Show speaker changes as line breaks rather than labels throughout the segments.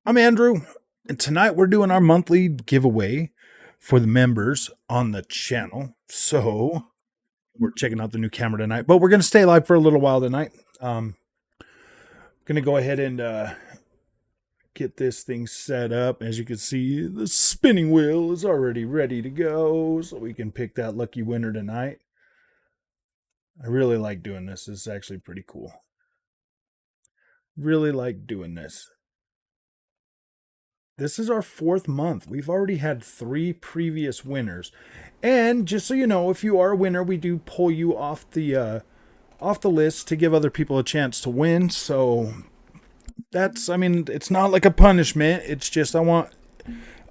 I'm Andrew, and tonight we're doing our monthly giveaway for the members on the channel. So we're checking out the new camera tonight, but we're going to stay live for a little while tonight. Going to go ahead and get this thing set up. As you can see, the spinning wheel is already ready to go, so we can pick that lucky winner tonight. I really like doing this. This is actually pretty cool. Really like doing this. This is our fourth month. We've already had 3 previous winners. And just so you know, if you are a winner, we do pull you off the list to give other people a chance to win. So I mean, it's not like a punishment. It's just I want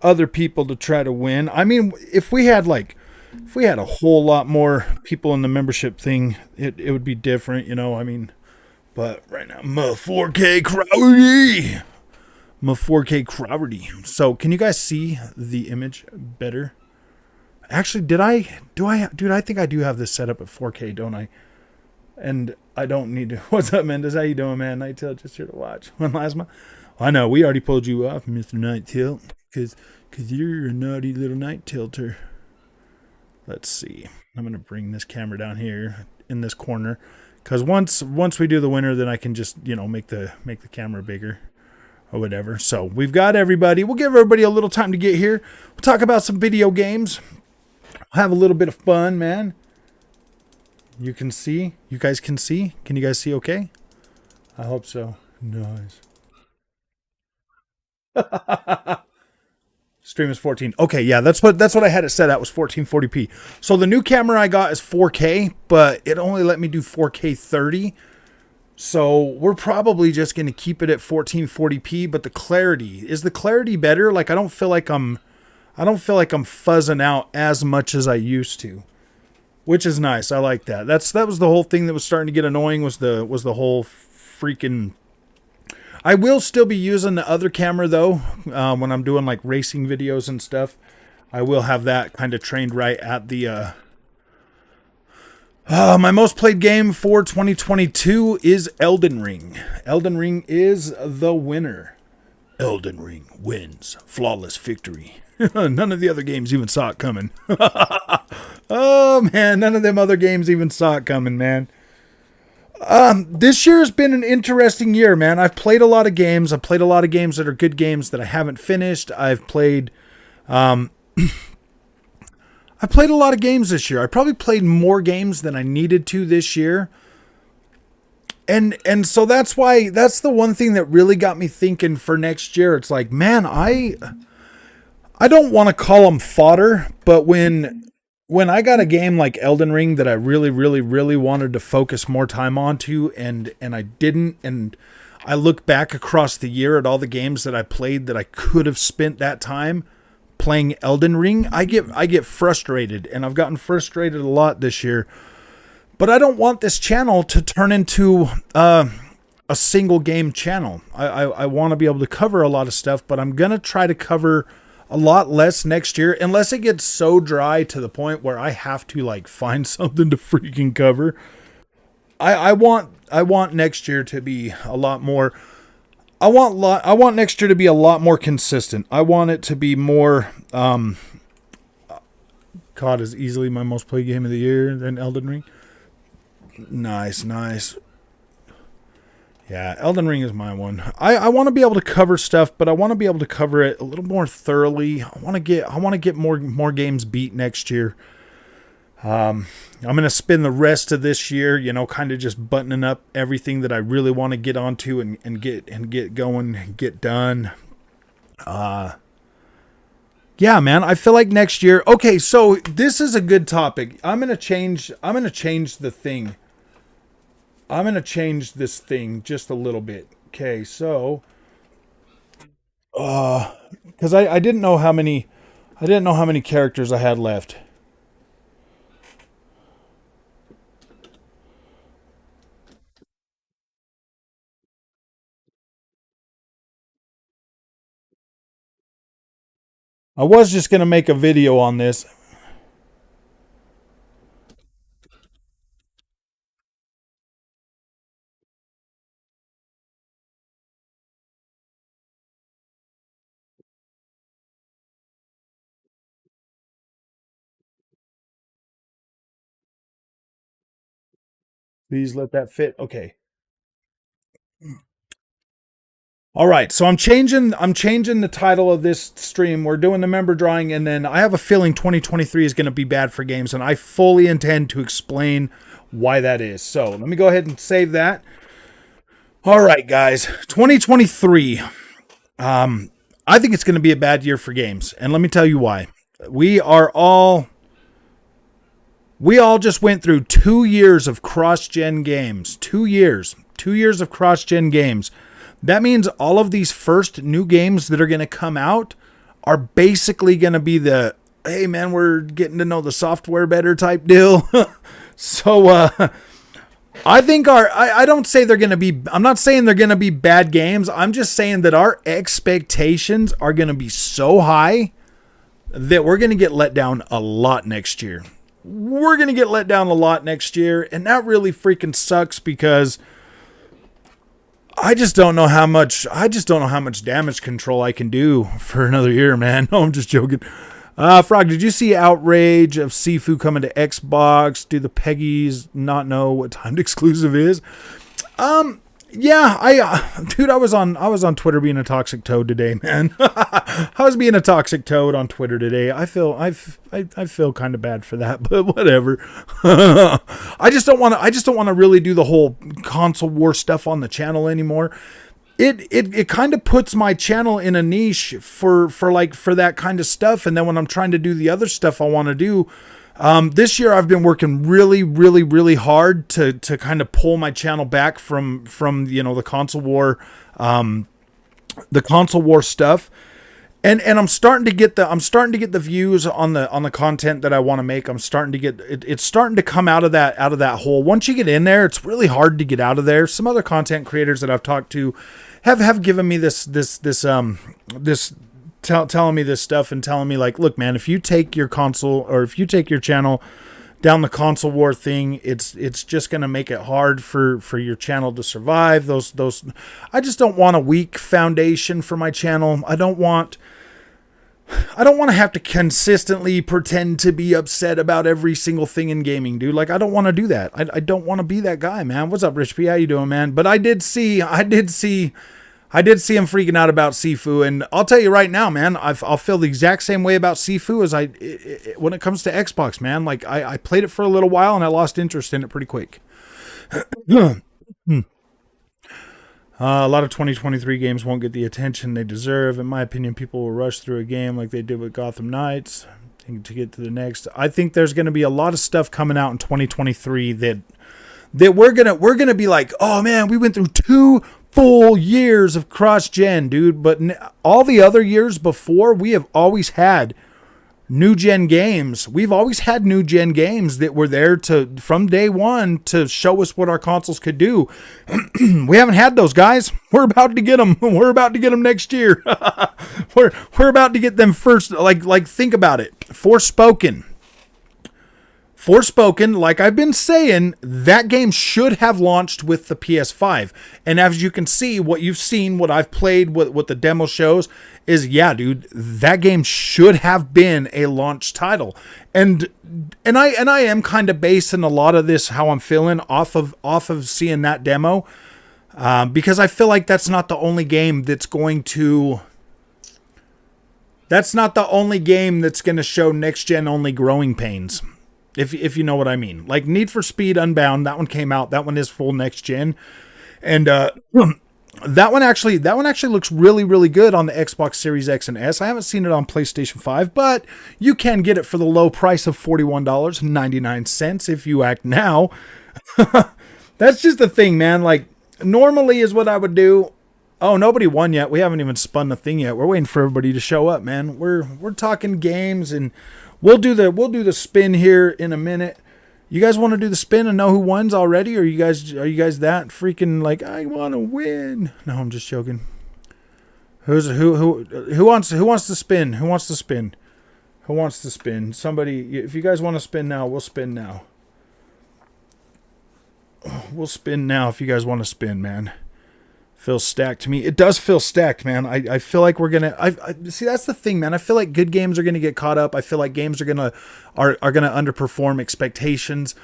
other people to try to win. I mean, if we had a whole lot more people in the membership thing, it would be different, you know. I mean, but right now, my 4K crowdy. My 4K crowdy. So, can you guys see the image better? Actually, dude, I think I do have this set up at 4K, don't I? And I don't need to. What's up, Mendes? How you doing, man? Nighttail just here to watch. One last month. I know, we already pulled you off, Mr. Nighttail, because you're a naughty little night tilter. Let's see. I'm going to bring this camera down here in this corner. Because once we do the winner, then I can just, you know, make the camera bigger. Or whatever. So we've got everybody. We'll give everybody a little time to get here. We'll talk about some video games. Have a little bit of fun, man. You can see. You guys can see. Can you guys see okay? I hope so. Nice. Stream is 14. Okay, yeah, that's what I had it set at, was 1440p. So the new camera I got is 4K, but it only let me do 4K 30. So we're probably just going to keep it at 1440p, but the clarity better? Like I don't feel like I'm fuzzing out as much as I used to, which is nice. I like that. That was the whole thing that was starting to get annoying, was the whole freaking. I will still be using the other camera though, when I'm doing like racing videos and stuff. I will have that kind of trained right at the my most played game for 2022 is Elden Ring. Elden Ring is the winner. Elden Ring wins. Flawless victory. None of the other games even saw it coming. Oh, man. None of them other games even saw it coming, man. This year's been an interesting year, man. I've played a lot of games. I've played a lot of games that are good games that I haven't finished. I've played I played a lot of games this year. I probably played more games than I needed to this year. And so that's the one thing that really got me thinking for next year. It's like, man, I don't want to call them fodder, but when I got a game like Elden Ring that I really, really, really wanted to focus more time onto, and I didn't, and I look back across the year at all the games that I played that I could have spent that time playing Elden Ring, I get frustrated, and I've gotten frustrated a lot this year. But I don't want this channel to turn into a single game channel. I want to be able to cover a lot of stuff, but I'm gonna try to cover a lot less next year, unless it gets so dry to the point where I have to like find something to freaking cover. I want next year to be a lot more. I want next year to be a lot more consistent. I want it to be more. COD is easily my most played game of the year than Elden Ring. Nice, nice. Yeah, Elden Ring is my one. I want to be able to cover stuff, but I want to be able to cover it a little more thoroughly. I want to get more games beat next year. I'm gonna spend the rest of this year, you know, kind of just buttoning up everything that I really want to get onto and get going, and get done. Yeah, man, I feel like next year. Okay, so this is a good topic. I'm gonna change the thing. I'm gonna change this thing just a little bit. Okay, so because I didn't know how many characters I had left. I was just gonna make a video on this. Please let that fit. Okay. All right, so I'm changing the title of this stream. We're doing the member drawing, and then I have a feeling 2023 is going to be bad for games, and I fully intend to explain why that is. So let me go ahead and save that. All right, guys, 2023. I think it's going to be a bad year for games, and let me tell you why. We are all we all just went through 2 years of cross-gen games. 2 years of cross-gen games. That means all of these first new games that are going to come out are basically going to be the, hey man, we're getting to know the software better type deal. So I think I don't say they're going to be, I'm not saying they're going to be bad games. I'm just saying that our expectations are going to be so high that we're going to get let down a lot next year. We're going to get let down a lot next year. And that really freaking sucks because I just don't know how much damage control I can do for another year, man. No, I'm just joking. Frog, did you see Outrage of Sifu coming to Xbox? Do the Peggies not know what timed exclusive is? Yeah, dude, I was on Twitter being a toxic toad today, man. I was being a toxic toad on Twitter today. I feel kind of bad for that, but whatever. I just don't want to really do the whole console war stuff on the channel anymore. It kind of puts my channel in a niche for that kind of stuff, and then when I'm trying to do the other stuff I want to do, this year I've been working really, really, really hard to kind of pull my channel back from the console war, stuff, and I'm starting to get the views on the content that I want to make. I'm starting to get it's starting to come out of that hole. Once you get in there, it's really hard to get out of there. Some other content creators that I've talked to have given me this telling me this stuff and telling me like, look, man, if you take your console or if you take your channel down the console war thing, it's just going to make it hard for your channel to survive. Those I just don't want a weak foundation for my channel. I don't want to have to consistently pretend to be upset about every single thing in gaming, dude. Like, I don't want to do that. I don't want to be that guy, man. What's up, Rich P? How you doing, man? But I did see him freaking out about Sifu, and I'll tell you right now, man, I'll feel the exact same way about Sifu as when it comes to Xbox, man. Like, I played it for a little while, and I lost interest in it pretty quick. A lot of 2023 games won't get the attention they deserve. In my opinion, people will rush through a game like they did with Gotham Knights to get to the next. I think there's going to be a lot of stuff coming out in 2023 that we're gonna be like, oh man, we went through 2 full years of cross-gen, dude. But all the other years before, we have always had new-gen games. We've always had new-gen games that were there from day one to show us what our consoles could do. We haven't had those, guys. We're about to get them. We're about to get them next year. we're about to get them first. Like think about it. Forspoken, like I've been saying, that game should have launched with the PS5. And as you can see, what you've seen, what I've played, what the demo shows is, yeah, dude, that game should have been a launch title. And I am kind of basing a lot of this, how I'm feeling, off of seeing that demo. Because I feel like that's not the only game that's going to show next gen only growing pains. If you know what I mean. Like Need for Speed Unbound, that one came out. That one is full next gen. And that one actually looks really, really good on the Xbox Series X and S. I haven't seen it on PlayStation 5, but you can get it for the low price of $41.99 if you act now. That's just the thing, man. Like, normally is what I would do. Oh, nobody won yet. We haven't even spun the thing yet. We're waiting for everybody to show up, man. We're talking games, and we'll do the spin here in a minute. You guys want to do the spin and know who wins already? Or are you guys that freaking like, I want to win? No, I'm just joking. Who wants to spin? Who wants to spin? Who wants to spin? Somebody, if you guys want to spin now, we'll spin now. We'll spin now if you guys want to spin, man. Feels stacked to me. It does feel stacked, man. I feel like we're gonna. I see. That's the thing, man. I feel like good games are gonna get caught up. I feel like games are gonna underperform expectations.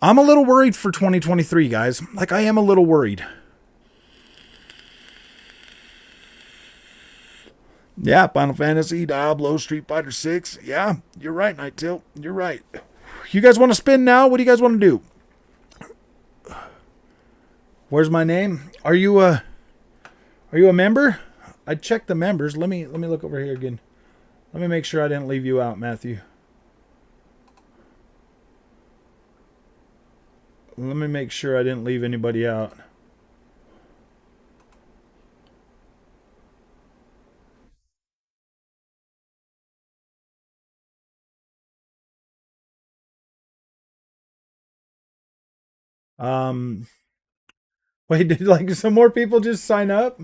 I'm a little worried for 2023, guys. Like, I am a little worried. Yeah, Final Fantasy, Diablo, Street Fighter 6. Yeah, you're right, Night Tilt. You're right. You guys want to spin now? What do you guys want to do? Where's my name? Are you a member? I checked the members. Let me look over here again. Let me make sure I didn't leave you out, Matthew. Let me make sure I didn't leave anybody out. Um, Wait, did like some more people just sign up?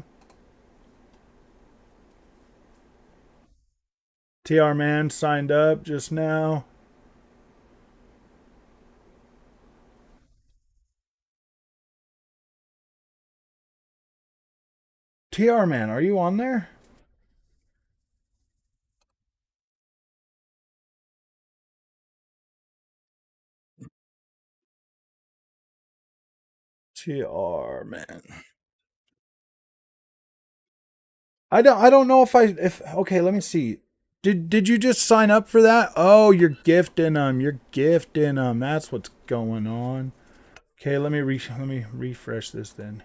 TR Man signed up just now. TR Man, are you on there? TR Man. I don't know if okay, let me see. Did you just sign up for that? Oh, you're gifting them. You're gifting them. That's what's going on. Okay, let me refresh this then.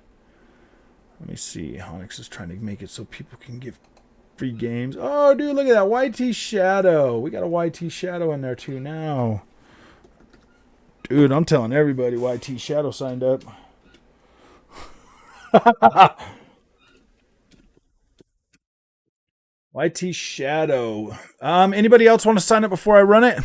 Let me see. Onyx is trying to make it so people can give free games. Oh, dude, look at that YT Shadow. We got a YT Shadow in there too now. Dude, I'm telling everybody YT Shadow signed up. YT Shadow. Anybody else want to sign up before I run it?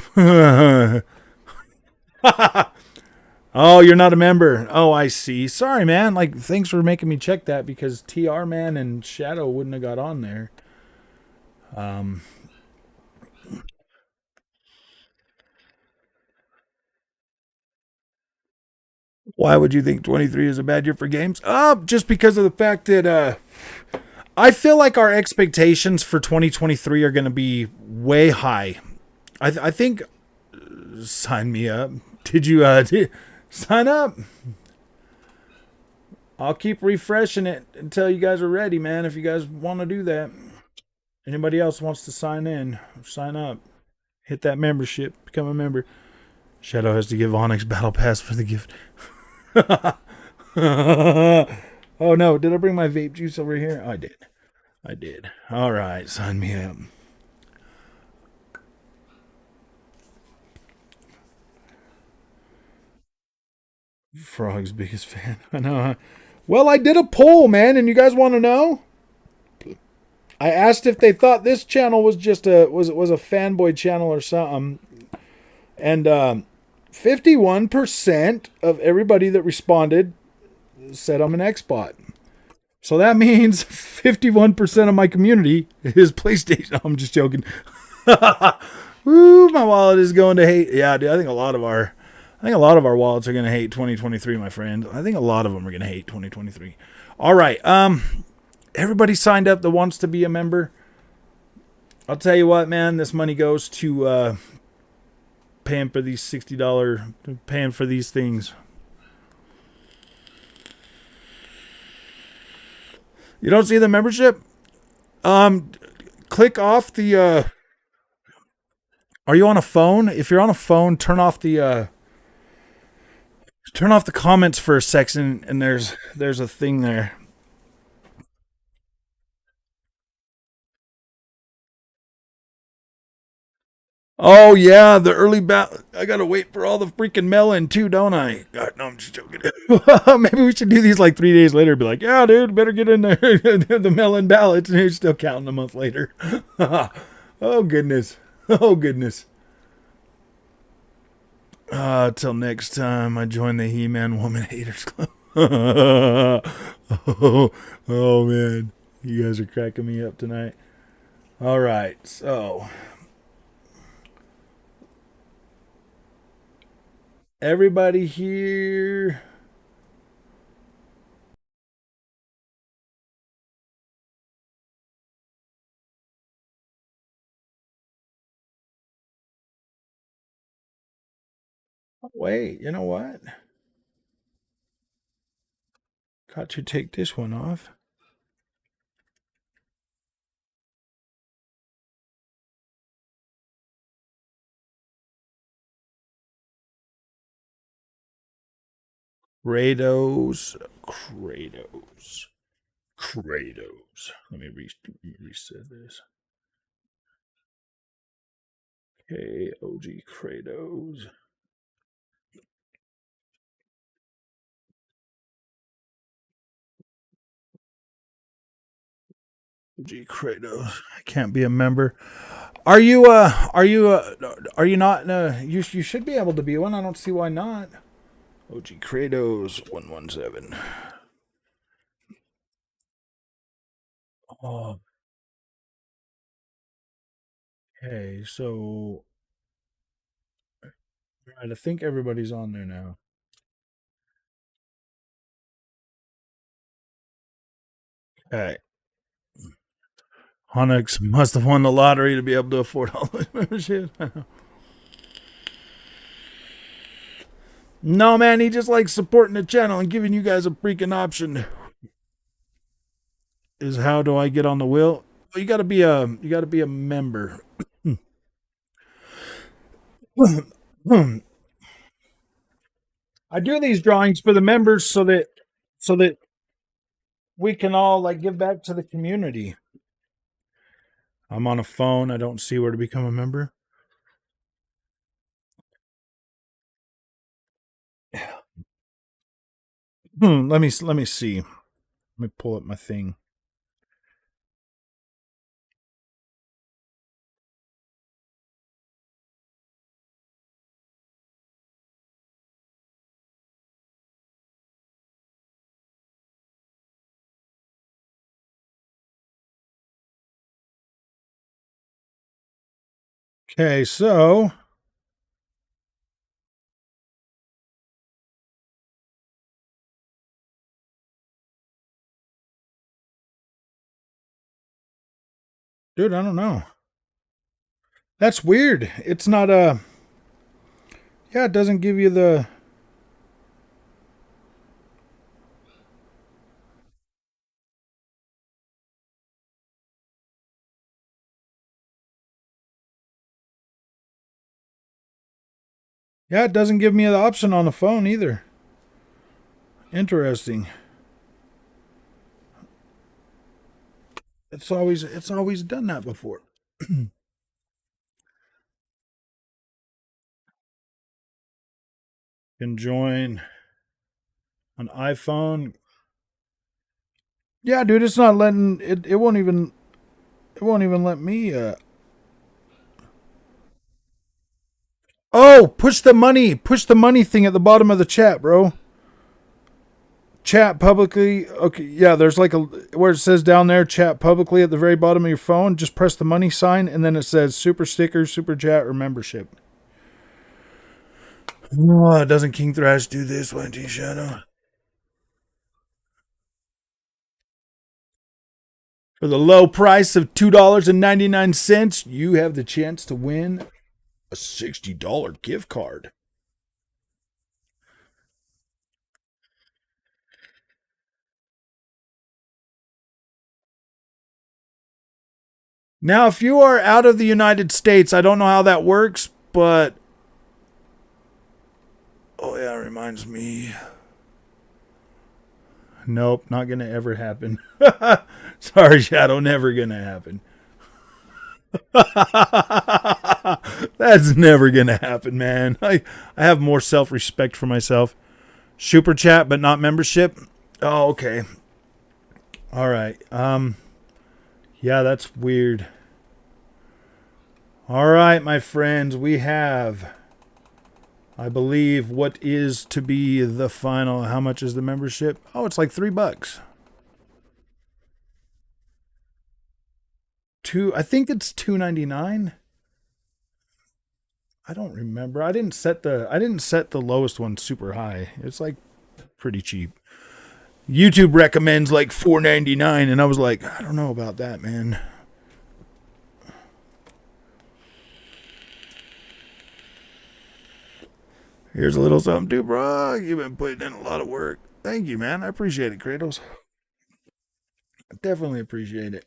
Oh, you're not a member. Oh, I see. Sorry, man. Like, thanks for making me check that because TR Man and Shadow wouldn't have got on there. Um, why would you think 23 is a bad year for games? Just because of the fact that I feel like our expectations for 2023 are going to be way high. I think sign me up. Did you sign up? I'll keep refreshing it until you guys are ready, man. If you guys want to do that. Anybody else wants to sign in, sign up. Hit that membership, become a member. Shadow has to give Onyx Battle Pass for the gift. Oh no, did I bring my vape juice over here? I did. I did. All right, sign me up. Frog's biggest fan. I know. Huh? Well, I did a poll, man, and you guys want to know? I asked if they thought this channel was just a fanboy channel or something, and 51% of everybody that responded said I'm an Xbot. So that means 51% of my community is PlayStation. I'm just joking. Woo, my wallet is going to hate. Yeah, dude, I think a lot of our wallets are going to hate 2023, my friend. I think a lot of them are going to hate 2023. All right. Everybody signed up that wants to be a member. I'll tell you what, man, this money goes to paying for these $60, paying for these things. You don't see the membership? Click off the are you on a phone? If you're on a phone, turn off the comments for a second and there's a thing there. Oh yeah, the early I gotta wait for all the freaking melon too, don't I? God, no, I'm just joking. Maybe we should do these like 3 days later. Be like, yeah, dude, better get in there. The melon ballots, and you're still counting a month later. Oh goodness. Oh goodness. Till next time, I join the He-Man Woman Haters Club. Oh, oh man, you guys are cracking me up tonight. All right, so everybody here. Oh, wait, you know what? Got to take this one off. Kratos. Let me reset this. KOG Kratos. OG Kratos. I can't be a member. Are you not you should be able to be one. I don't see why not. OG Kratos 117. Oh, okay, so right, I think everybody's on there now. Okay. Onyx must have won the lottery to be able to afford all the membership. No, man, he just likes supporting the channel and giving you guys a freaking option. Is how do I get on the wheel? Well, you gotta be a member. I do these drawings for the members so that we can all like give back to the community. I'm on a phone. I don't see where to become a member. Let me see. Let me pull up my thing. Okay, so dude, I don't know. That's weird. It's not a yeah, it doesn't give you the yeah, it doesn't give me the option on the phone either. Interesting. It's always done that before. Can join an iPhone. Yeah, dude, it's not letting it it won't even let me oh, push the money thing at the bottom of the chat, bro. Chat publicly. Okay, yeah, there's like a where it says down there chat publicly at the very bottom of your phone. Just press the money sign and then it says super sticker, super chat, or membership. Oh, doesn't King Thrash do this one, T Shadow? For the low price of $2.99, you have the chance to win a $60 gift card. Now, if you are out of the United States, I don't know how that works, but oh yeah, it reminds me. Nope, not gonna ever happen. Sorry, Shadow, never gonna happen. That's never gonna happen, man. I have more self-respect for myself. Super chat, but not membership. Oh, okay. All right. Yeah, that's weird. All right, my friends, we have, I believe, what is to be the final. How much is the membership? Oh, it's like $3. I think it's $2.99. I don't remember. I didn't set the lowest one super high. It's like pretty cheap. YouTube recommends like $4.99, and I was like, I don't know about that, man. Here's a little something too, bro. You've been putting in a lot of work. Thank you, man. I appreciate it, Kratos. I definitely appreciate it.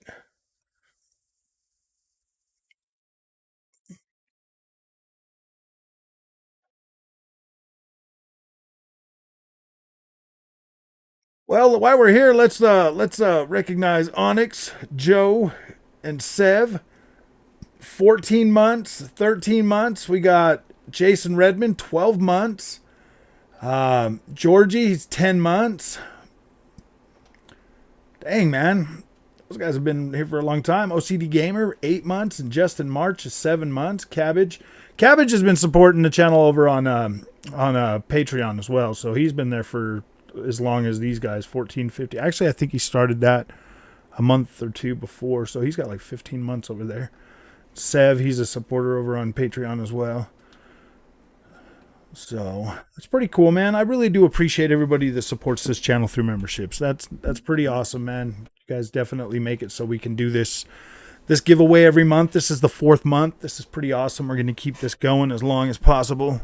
Well, while we're here, let's recognize Onyx, Joe, and Sev. 14 months, 13 months. We got Jason Redmond, 12 months. Georgie, he's 10 months. Dang, man. Those guys have been here for a long time. OCD Gamer, 8 months. And Justin March is 7 months. Cabbage has been supporting the channel over on Patreon as well. So he's been there for as long as these guys, 14, 15. Actually, I think he started that a month or two before. So he's got like 15 months over there. Sev, he's a supporter over on Patreon as well. So it's pretty cool, man. I really do appreciate everybody that supports this channel through memberships. That's pretty awesome, man. You guys definitely make it so we can do this giveaway every month. This is the 4th month. This is pretty awesome. We're going to keep this going as long as possible.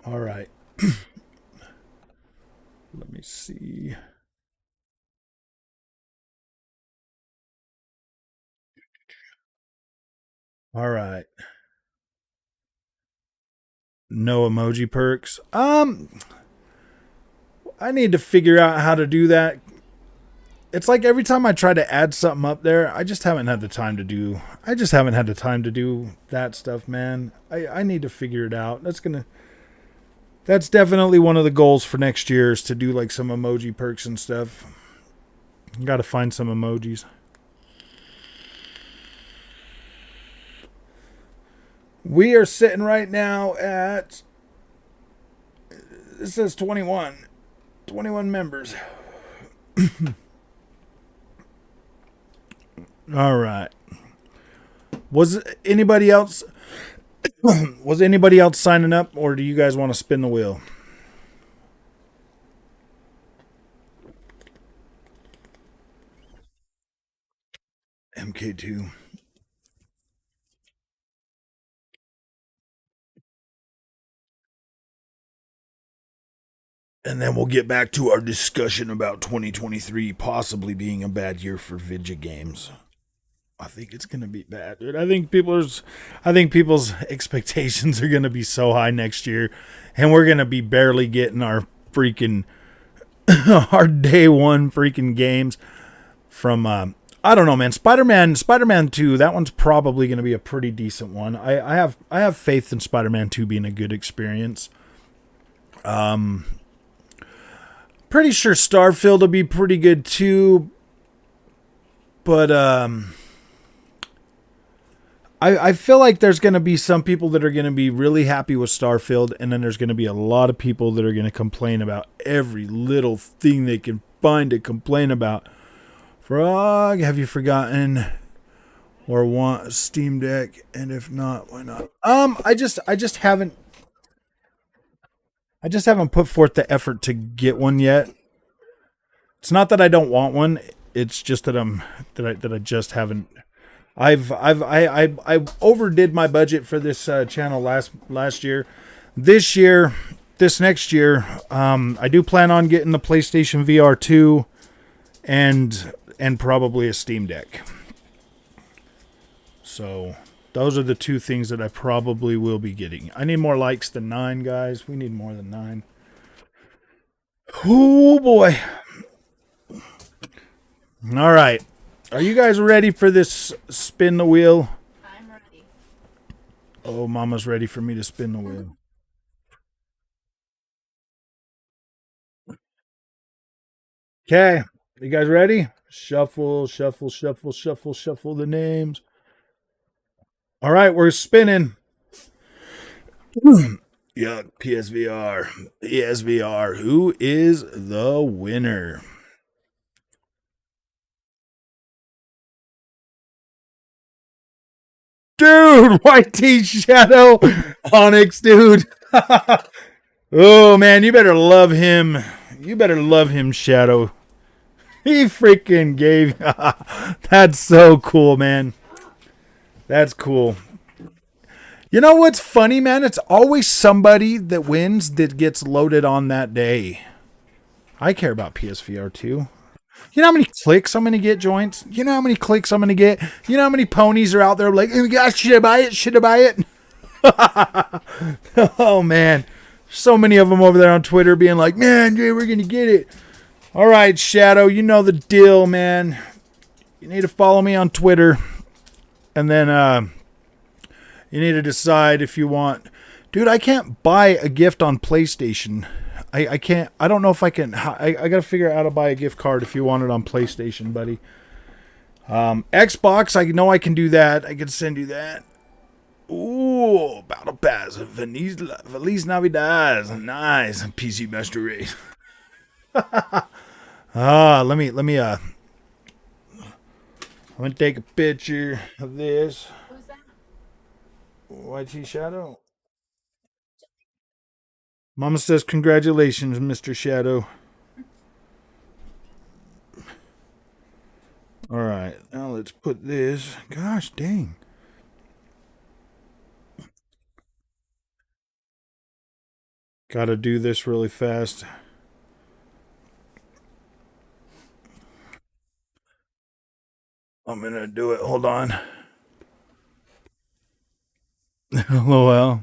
All right. Let me see. All right. No emoji perks. I need to figure out how to do that. It's like every time I try to add something up there, I just haven't had the time to do. I just haven't had the time to do that stuff, man. I need to figure it out. That's definitely one of the goals for next year is to do like some emoji perks and stuff. Got to find some emojis. We are sitting right now at, it says 21 members. All right. Was anybody else signing up, or do you guys want to spin the wheel? MK2. And then we'll get back to our discussion about 2023 possibly being a bad year for video games. I think it's gonna be bad, dude. I think people's expectations are gonna be so high next year, and we're gonna be barely getting our freaking our day one freaking games from. I don't know, man. Spider-Man 2. That one's probably gonna be a pretty decent one. I have faith in Spider-Man 2 being a good experience. Pretty sure Starfield will be pretty good too, but I feel like there's going to be some people that are going to be really happy with Starfield, and then there's going to be a lot of people that are going to complain about every little thing they can find to complain about. Frog, have you forgotten or want a Steam Deck? And if not, why not? I just haven't put forth the effort to get one yet. It's not that I don't want one. It's just that I just haven't. I overdid my budget for this channel last year. This next year, I do plan on getting the PlayStation VR 2 and probably a Steam Deck. So those are the two things that I probably will be getting. I need more likes than 9, guys. We need more than 9. Oh boy. All right. Are you guys ready for this spin the wheel?
I'm ready.
Oh, Mama's ready for me to spin the wheel. Okay. You guys ready? Shuffle, shuffle, shuffle, shuffle, shuffle the names. All right, we're spinning. Yuck, PSVR. Who is the winner? Dude, White T Shadow Onyx, dude. Oh man, you better love him. You better love him, Shadow. He freaking gave. That's so cool, man. That's cool. You know what's funny, man? It's always somebody that wins that gets loaded on that day. I care about PSVR too. You know how many clicks I'm gonna get, joints? You know how many clicks I'm gonna get? You know how many ponies are out there like, oh my gosh, should I buy it? Should I buy it? Oh man. So many of them over there on Twitter being like, man, Jay, we're gonna get it. All right, Shadow, you know the deal, man. You need to follow me on Twitter. And then you need to decide if you want. Dude, I can't buy a gift on PlayStation. I can't. I don't know if I can. I got to figure out how to buy a gift card if you want it on PlayStation, buddy. Xbox, I know I can do that. I can send you that. Ooh, Battle Pass. Feliz Navidad. Nice. PC Master Race. I'm gonna take a picture of this. YT Shadow. Mama says congratulations, Mr. Shadow. All right, now let's put this. Gosh dang. Gotta do this really fast. I'm gonna do it. Hold on. LOL.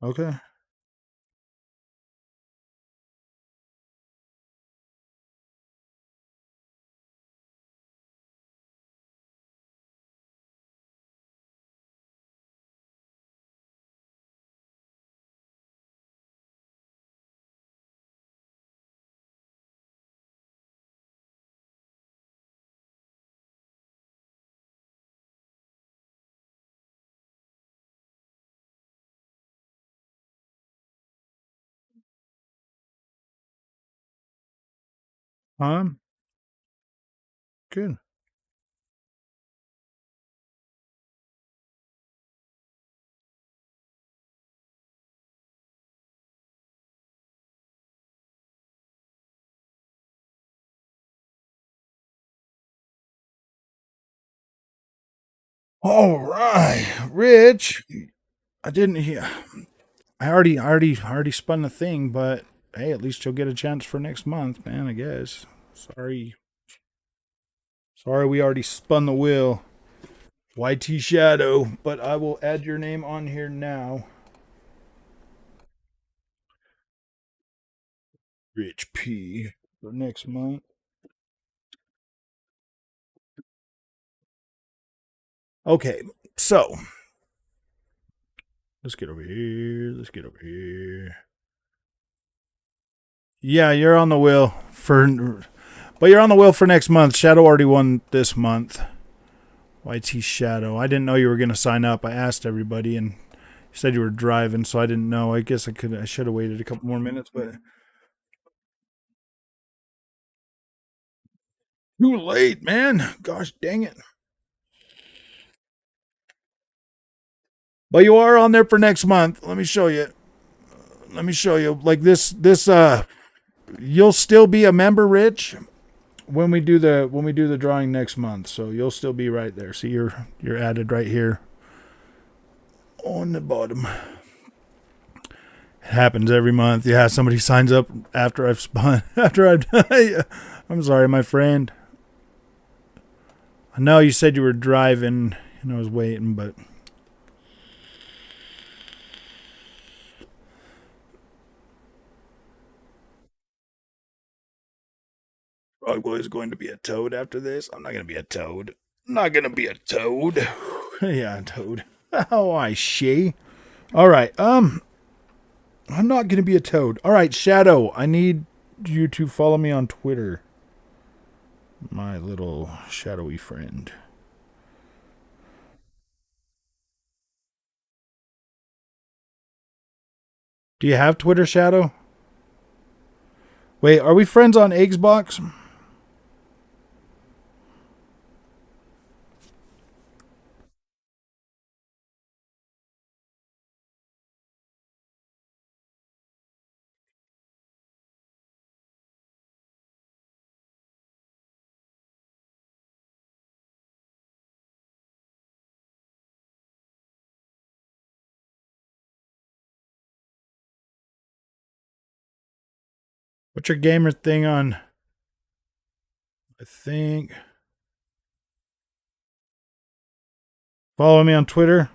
Okay. Good. All right, Rich. I didn't hear. I already spun the thing, but hey, at least you'll get a chance for next month, man. I guess. Sorry, sorry, we already spun the wheel. YT Shadow, but I will add your name on here now. Rich P for next month. Okay, so let's get over here. Let's get over here. Yeah, you're on the wheel for, but you're on the wheel for next month. Shadow already won this month. YT Shadow. I didn't know you were gonna sign up. I asked everybody, and you said you were driving, so I didn't know. I guess I could. I should have waited a couple more minutes, but too late, man. Gosh dang it. But you are on there for next month. Let me show you. Let me show you. Like this. You'll still be a member, Rich, when we do the drawing next month. So you'll still be right there. See, you're added right here on the bottom. It happens every month. Yeah, somebody signs up after I've spun. After I've. I'm sorry, my friend. I know you said you were driving and I was waiting, but. Frogboy is going to be a toad after this. I'm not going to be a toad. I'm not going to be a toad. Yeah, a toad. Oh, I she. All right. I'm not going to be a toad. All right, Shadow. I need you to follow me on Twitter. My little shadowy friend. Do you have Twitter, Shadow? Wait, are we friends on Xbox? What's your gamer thing on? I think. Follow me on Twitter.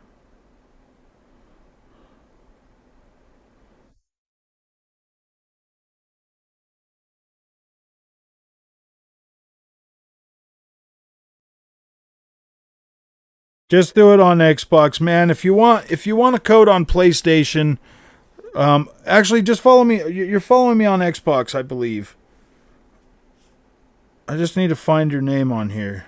Just do it on Xbox, man. If you want a code on PlayStation, actually just follow me. You're following me on Xbox, I believe. I just need to find your name on here.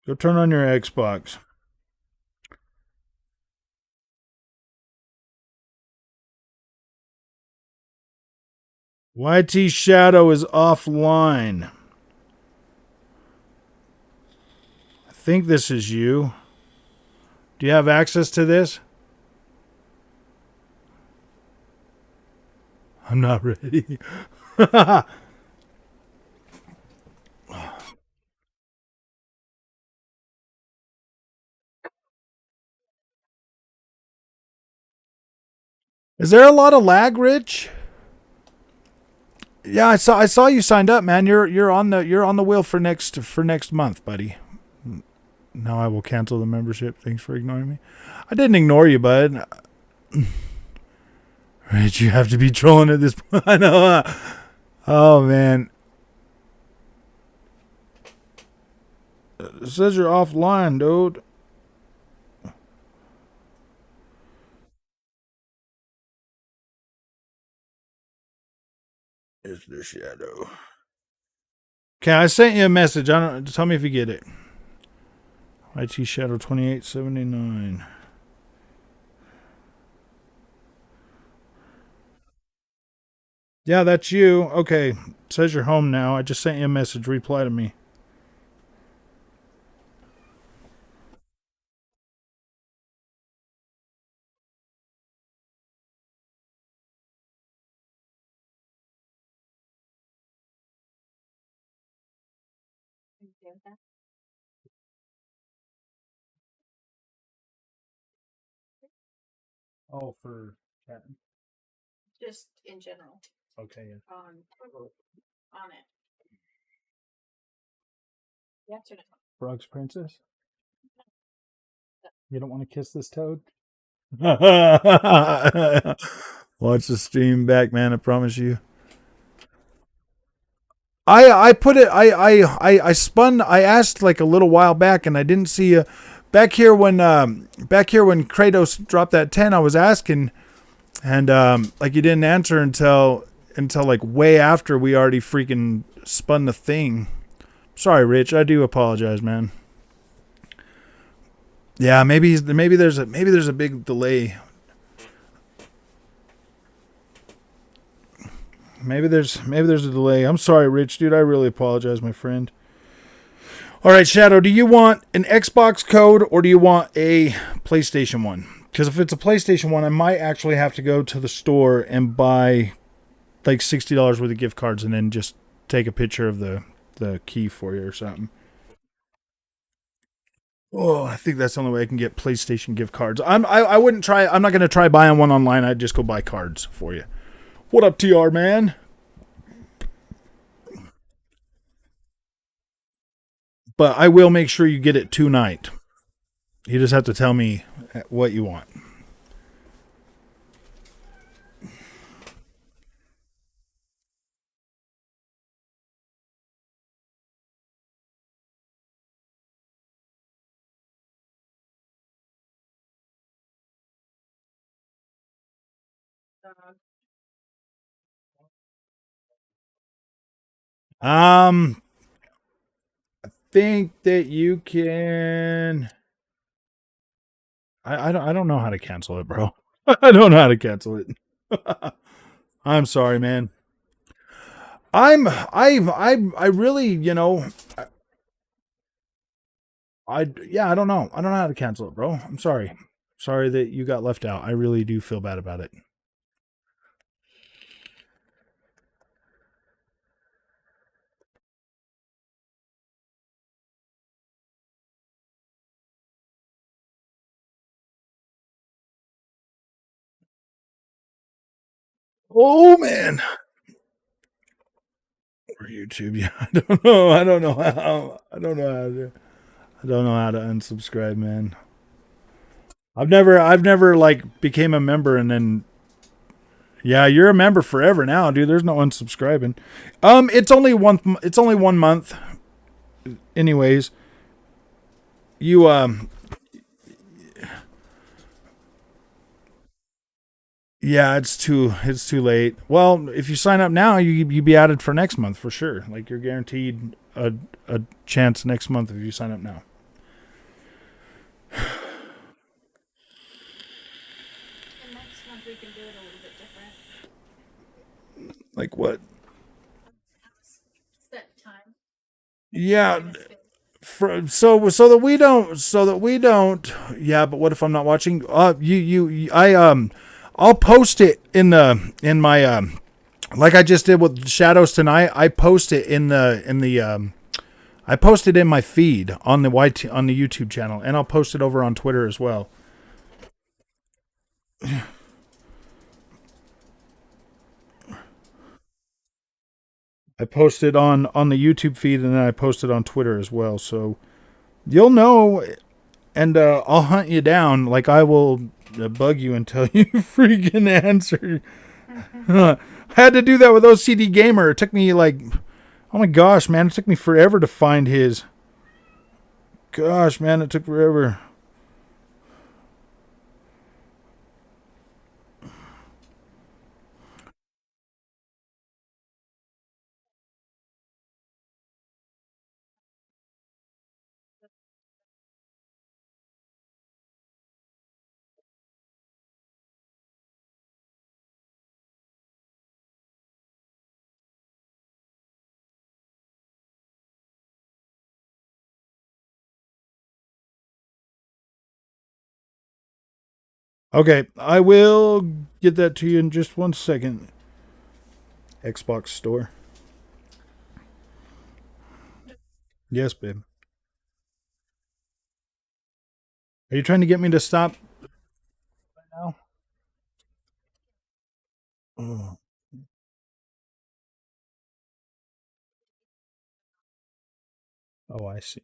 Go turn on your Xbox. YT Shadow is offline. I think this is you. Do you have access to this? I'm not ready. Is there a lot of lag, Rich? Yeah, I saw you signed up, man. You're on the wheel for next month, buddy. Now I will cancel the membership. Thanks for ignoring me. I didn't ignore you, bud. Rich, you have to be trolling at this point. I know. Oh man, it says you're offline, dude. It's the shadow. Okay, I sent you a message. I don't. Tell me if you get it. IT Shadow 2879. Yeah, that's you. Okay, it says you're home now. I just sent you a message. Reply to me. Oh, for chatting. Okay, yeah. Frog's Princess. You don't want to kiss this toad? Watch the stream back, man. I promise you. I put it. I spun. I asked like a little while back, and I didn't see a back here when Kratos dropped that 10. I was asking, and like you didn't answer until like way after we already freaking spun the thing. Sorry, Rich. I do apologize, man. Yeah, maybe there's a big delay. Maybe there's a delay. I'm sorry, Rich, dude. I really apologize, my friend. All right, Shadow. Do you want an Xbox code or do you want a PlayStation one? Because if it's a PlayStation one, I might actually have to go to the store and buy like $60 worth of gift cards and then just take a picture of the key for you or something. Oh, I think that's the only way I can get PlayStation gift cards. I wouldn't try. I'm not gonna try buying one online. I'd just go buy cards for you. What up, TR man? But I will make sure you get it tonight. You just have to tell me what you want. Um, think that you can. I don't know how to cancel it, bro. I don't know how to cancel it. I'm sorry, man. I really, yeah, I don't know. I don't know how to cancel it, bro. I'm sorry. Sorry that you got left out. I really do feel bad about it. Oh man, for YouTube. Yeah, I don't know. I don't know how. I don't know how to. I don't know how to unsubscribe, man. I've never like became a member and then yeah, you're a member forever now, dude. There's no unsubscribing. It's only one. It's only 1 month, anyways. You yeah, it's too late. Well, if you sign up now, you be added for next month for sure. Like you're guaranteed a chance next month if you sign up now.
And next month we can do it a little bit different.
Like what?
Set time.
Yeah,
Kind of spin.
so that we don't. Yeah, but what if I'm not watching? I'll post it in my like I just did with shadows tonight. I post it in the I post it in my feed on the on the YouTube channel, and I'll post it over on Twitter as well. I post it on the YouTube feed, and then I post it on Twitter as well. So you'll know, and I'll hunt you down. Like I will bug you until you freaking answer. I had to do that with OCD Gamer. It took me like, oh my gosh, man, it took me forever to find his. Gosh, man, it took forever. Okay, I will get that to you in just 1 second. Xbox Store. Yes, babe. Are you trying to get me to stop now? Oh, oh, I see.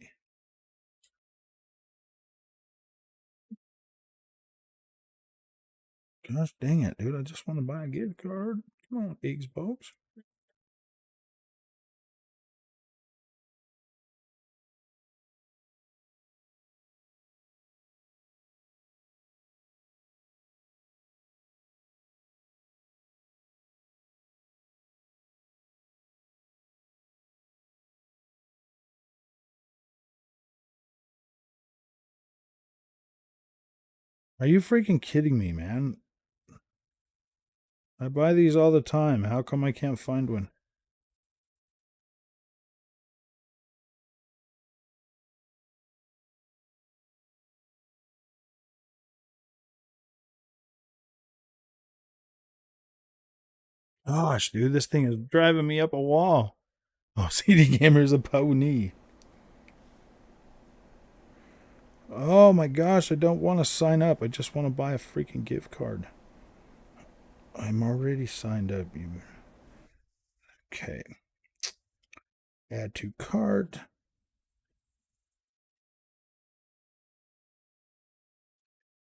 Gosh dang it, dude. I just want to buy a gift card. Come on, Xbox. Are you freaking kidding me, man? I buy these all the time. How come I can't find one? Gosh, dude, this thing is driving me up a wall. Oh, CD Gamer's a pony. Oh my gosh, I don't want to sign up. I just want to buy a freaking gift card. I'm already signed up. You okay? Add to cart.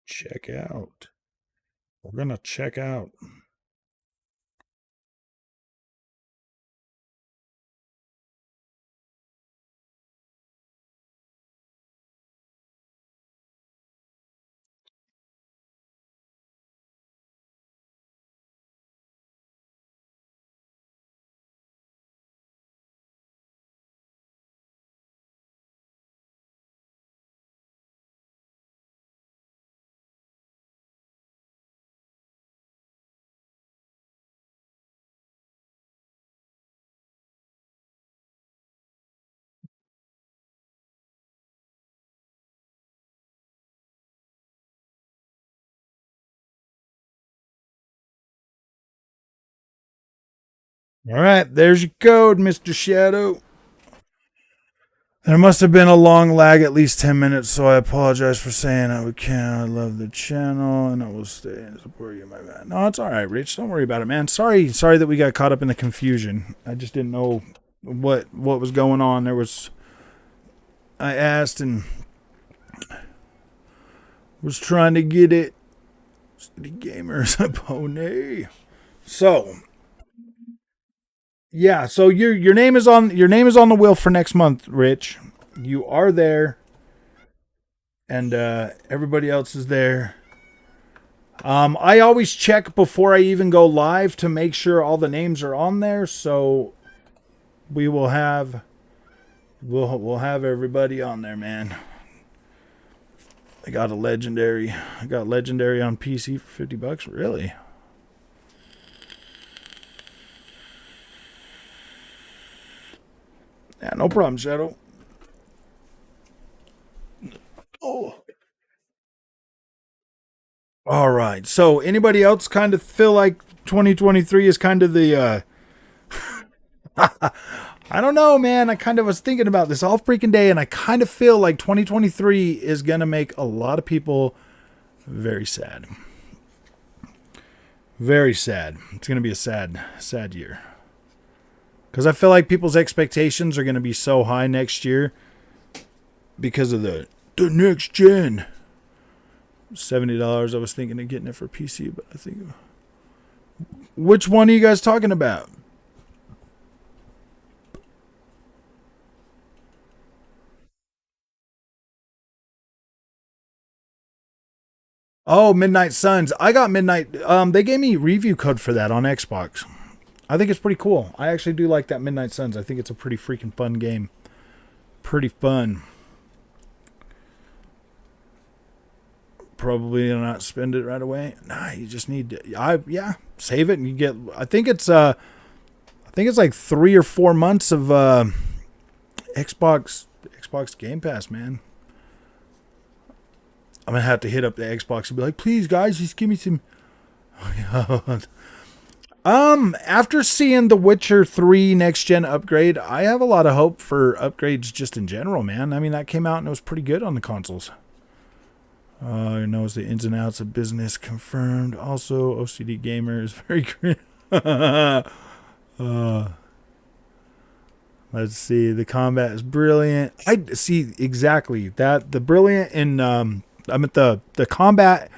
Check out. We're gonna check out. All right, there's your code, Mr. Shadow. There must have been a long lag, at least 10 minutes, so I apologize for saying I would can. I love the channel, and I will stay and support you, my man. No, it's all right, Rich. Don't worry about it, man. Sorry that we got caught up in the confusion. I just didn't know what was going on. I asked and was trying to get it. City Gamers, a pony. So, yeah, so your name is on the wheel for next month, Rich. You are there, and everybody else is there. I always check before I even go live to make sure all the names are on there. So we'll have everybody on there, man. I got legendary on PC for $50. Really? Yeah, no problem, Shadow. Oh. All right. So, anybody else kind of feel like 2023 is kind of the I don't know, man. I kind of was thinking about this all freaking day, and I kind of feel like 2023 is going to make a lot of people very sad. Very sad. It's going to be a sad year. Because I feel like people's expectations are going to be so high next year because of the next gen. $70. I was thinking of getting it for PC, but I think... Which one are you guys talking about? Oh, Midnight Suns. I got Midnight. They gave me review code for that on Xbox. I think it's pretty cool. I actually do like that Midnight Suns. I think it's a pretty freaking fun game. Pretty fun. Probably not spend it right away. Nah, you just need to, save it and you get. I think it's like 3 or 4 months of Xbox Game Pass, man. I'm gonna have to hit up the Xbox and be like, please guys, just give me some. After seeing the Witcher 3 next gen upgrade, I have a lot of hope for upgrades just in general, man. I mean, that came out and it was pretty good on the consoles. Knows the ins and outs of business confirmed. Also, OCD Gamer is very great. Let's see. The combat is brilliant. I see exactly that. The brilliant in I'm at the combat.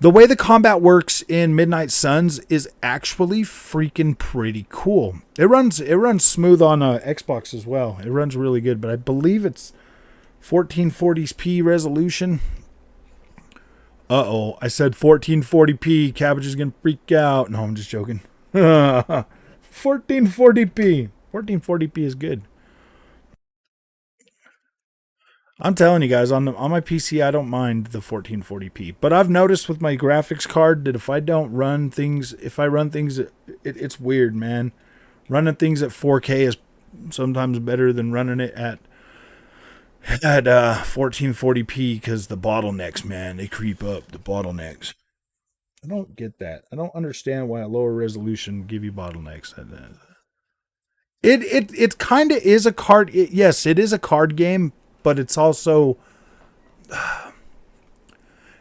The way the combat works in Midnight Suns is actually freaking pretty cool. It runs smooth on Xbox as well. It runs really good, but I believe it's 1440p resolution. Uh-oh, I said 1440p. Cabbage is going to freak out. No, I'm just joking. 1440p. 1440p is good. I'm telling you guys, on my PC, I don't mind the 1440p. But I've noticed with my graphics card that if I run things, it's weird, man. Running things at 4K is sometimes better than running it at 1440p because the bottlenecks, man, they creep up. The bottlenecks. I don't get that. I don't understand why a lower resolution give you bottlenecks. It kind of is a card. Yes, it is a card game, but it's also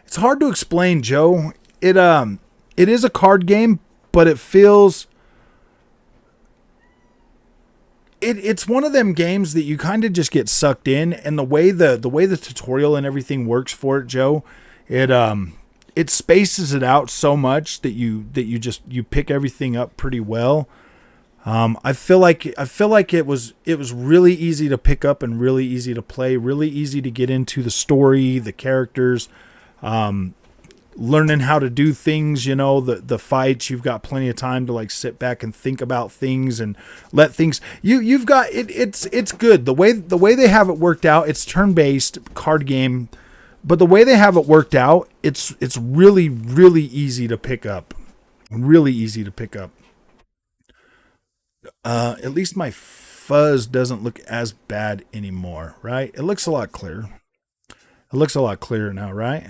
it's hard to explain, Joe. It is a card game, but it feels it's one of them games that you kind of just get sucked in, and the way the tutorial and everything works for it, Joe, it spaces it out so much that you pick everything up pretty well. I feel like it was really easy to pick up and really easy to play, really easy to get into the story, the characters, learning how to do things, the fights. You've got plenty of time to like sit back and think about things and let things you've got it. It's good. The way they have it worked out, it's turn-based card game, but the way they have it worked out, it's really, really easy to pick up. Really easy to pick up. At least my fuzz doesn't look as bad anymore, right? It looks a lot clearer. It looks a lot clearer now, right?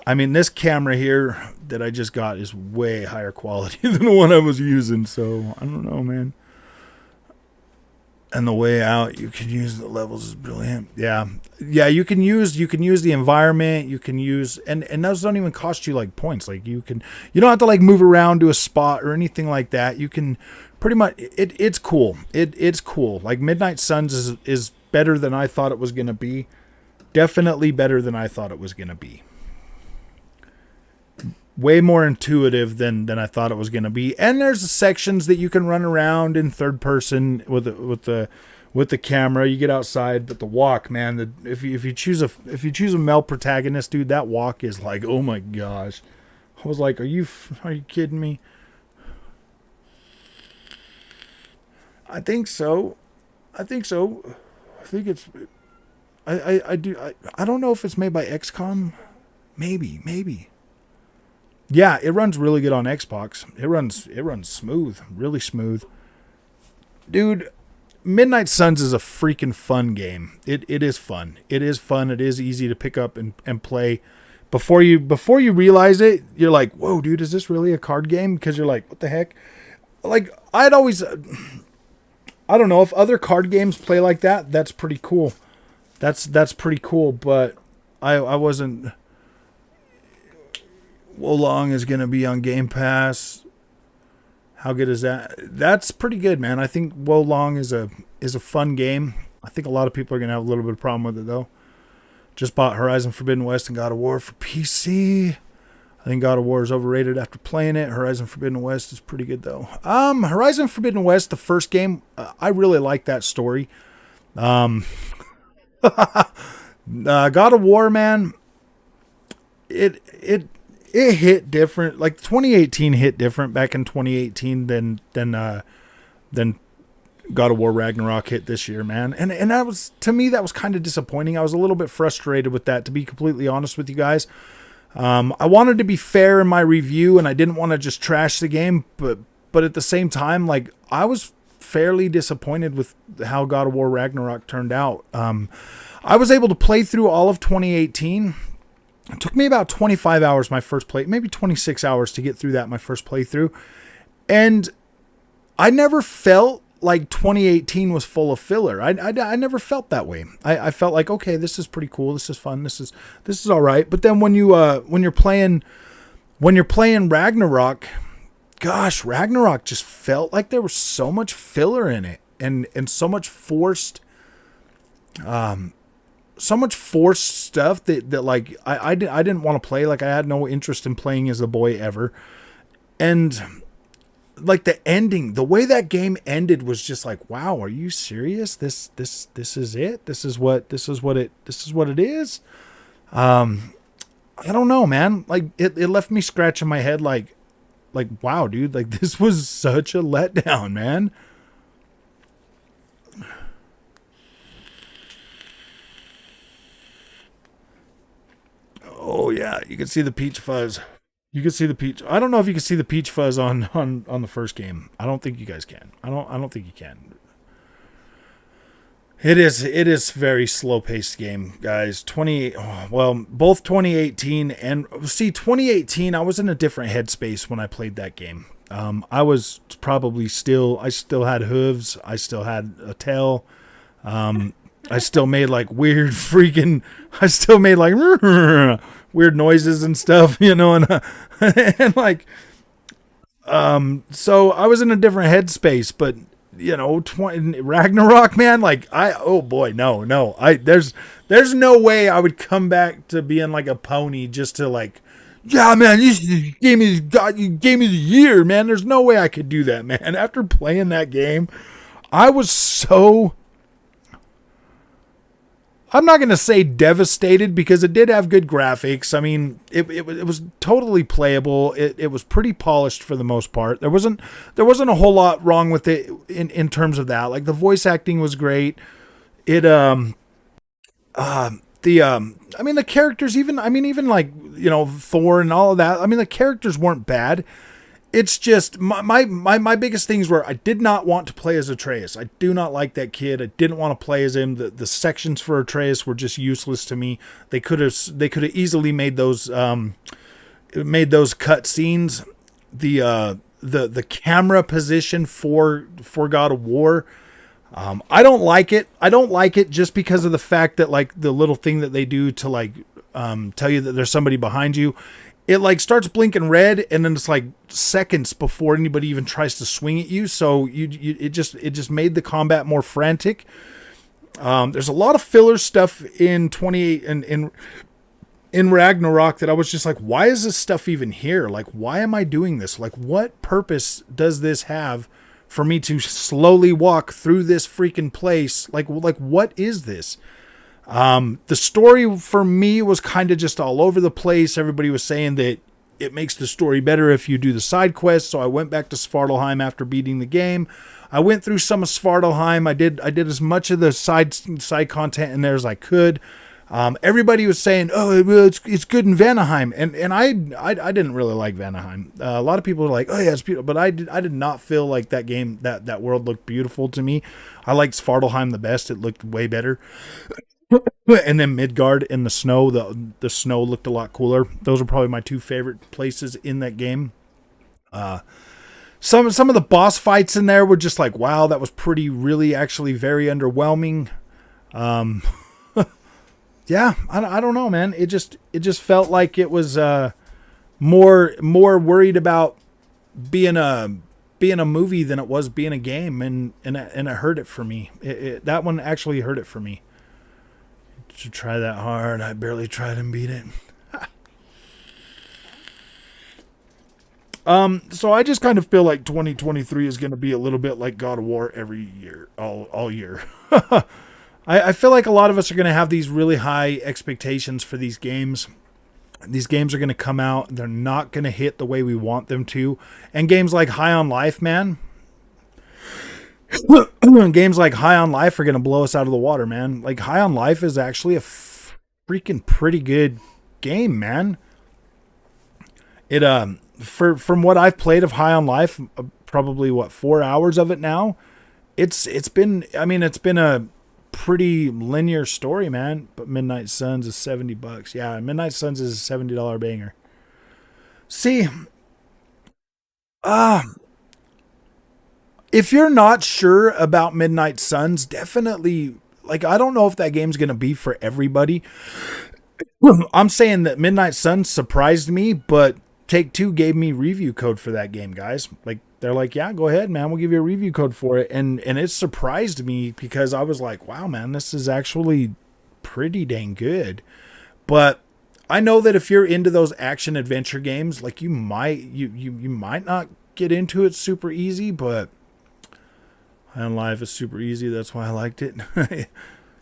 I mean, this camera here that I just got is way higher quality than the one I was using, so I don't know, man. And the way out, you can use the levels is brilliant. Yeah, yeah. You can use the environment. You can use and those don't even cost you like points. Like you don't have to like move around to a spot or anything like that. You can pretty much it's cool. It's cool. Like Midnight Suns is better than I thought it was gonna be. Definitely better than I thought it was gonna be. Way more intuitive than I thought it was going to be. And there's sections that you can run around in third person with the camera. You get outside, but the walk, man. If you choose a male protagonist, dude, that walk is like, oh my gosh. I was like, are you kidding me? I think so. I think so. I think it's. I do. I don't know if it's made by XCOM. Maybe. Yeah, it runs really good on Xbox. It runs smooth, really smooth. Dude, Midnight Suns is a freaking fun game. It is fun. It is fun. It is easy to pick up and play. Before you realize it, you're like, whoa, dude, is this really a card game? Because you're like, what the heck? Like, I'd always, I don't know if other card games play like that. That's pretty cool. That's pretty cool. But I wasn't. Wolong is going to be on Game Pass. How good is that? That's pretty good, man. I think Wolong is a fun game. I think a lot of people are going to have a little bit of problem with it, though. Just bought Horizon Forbidden West and God of War for PC. I think God of War is overrated after playing it. Horizon Forbidden West is pretty good, though. Horizon Forbidden West, the first game, I really like that story. God of War, man, it hit different. Like 2018 hit different back in 2018 than God of War Ragnarok hit this year, man. And that was, to me, that was kind of disappointing. I was a little bit frustrated with that, to be completely honest with you guys. I wanted to be fair in my review, and I didn't want to just trash the game, but at the same time, like, I was fairly disappointed with how God of War Ragnarok turned out. I was able to play through all of 2018. It took me about 25 hours my first play, maybe 26 hours to get through that my first playthrough. And I never felt like 2018 was full of filler. I never felt that way. I felt like, okay, this is pretty cool. This is fun. This is all right. But then when you're playing Ragnarok, gosh, Ragnarok just felt like there was so much filler in it and so much forced stuff that like I didn't want to play. Like, I had no interest in playing as the boy ever. And like the ending, the way that game ended was just like, wow, are you serious? This is it? This is what it is? I don't know, man. Like it left me scratching my head like wow, dude, like this was such a letdown, man. Oh yeah, you can see the peach fuzz. You can see the peach. I don't know if you can see the peach fuzz on the first game. I don't think you guys can. I don't think you can. It is very slow paced game, guys. Both 2018 and see 2018. I was in a different headspace when I played that game. I was probably I still had hooves. I still had a tail. I still made like weird freaking. I still made like weird noises and stuff, and and like, so I was in a different headspace, but Ragnarok, man, like oh boy, no, there's no way I would come back to being like a pony just to like, yeah, man, you gave me the year, man. There's no way I could do that, man. After playing that game, I was so. I'm not going to say devastated because it did have good graphics. I mean, it was totally playable. It was pretty polished for the most part. There wasn't a whole lot wrong with it in terms of that. Like the voice acting was great. The characters, even like, Thor and all of that. I mean, the characters weren't bad. It's just my biggest things were I did not want to play as Atreus. I do not like that kid. I didn't want to play as him. The sections for Atreus were just useless to me. They could have easily made those cut scenes. The camera position for God of War. I don't like it. I don't like it just because of the fact that like the little thing that they do to like tell you that there's somebody behind you. It like starts blinking red, and then it's like seconds before anybody even tries to swing at you. So it just made the combat more frantic. There's a lot of filler stuff in 28 and in Ragnarok that I was just like, why is this stuff even here? Like, why am I doing this? Like, what purpose does this have for me to slowly walk through this freaking place? Like what is this? The story for me was kind of just all over the place. Everybody was saying that it makes the story better if you do the side quests. So I went back to Svartalheim after beating the game. I went through some of Svartalheim. I did as much of the side content in there as I could. Everybody was saying, "Oh, well, it's good in Vanaheim," and I didn't really like Vanaheim. A lot of people were like, "Oh yeah, it's beautiful," but I did not feel like that game that world looked beautiful to me. I liked Svartalheim the best. It looked way better. And then Midgard in the snow, the snow looked a lot cooler. Those are probably my two favorite places in that game. Some of the boss fights in there were just like, wow, that was really actually very underwhelming. Yeah, I don't know, man. It just felt like it was more worried about being a movie than it was being a game, and it hurt it for me. That one actually hurt it for me. To try that hard, I barely tried and beat it. So I just kind of feel like 2023 is going to be a little bit like God of War every year, all year. I feel like a lot of us are going to have these really high expectations for these games. These games are going to come out. They're not going to hit the way we want them to. And games like High on Life, man. Games like High on Life are going to blow us out of the water, man. Like High on Life is actually a freaking pretty good game, man. It from what I've played of High on Life, probably 4 hours of it now. It's been a pretty linear story, man. But Midnight Suns is $70. Yeah, Midnight Suns is a $70 banger. See, if you're not sure about Midnight Suns, definitely, like, I don't know if that game's gonna be for everybody. I'm saying that Midnight Suns surprised me, but Take-Two gave me review code for that game, guys. Like, they're like, yeah, go ahead, man. We'll give you a review code for it. And it surprised me because I was like, wow, man, this is actually pretty dang good. But I know that if you're into those action adventure games, like you might not get into it super easy, but High on Life is super easy. That's why I liked it.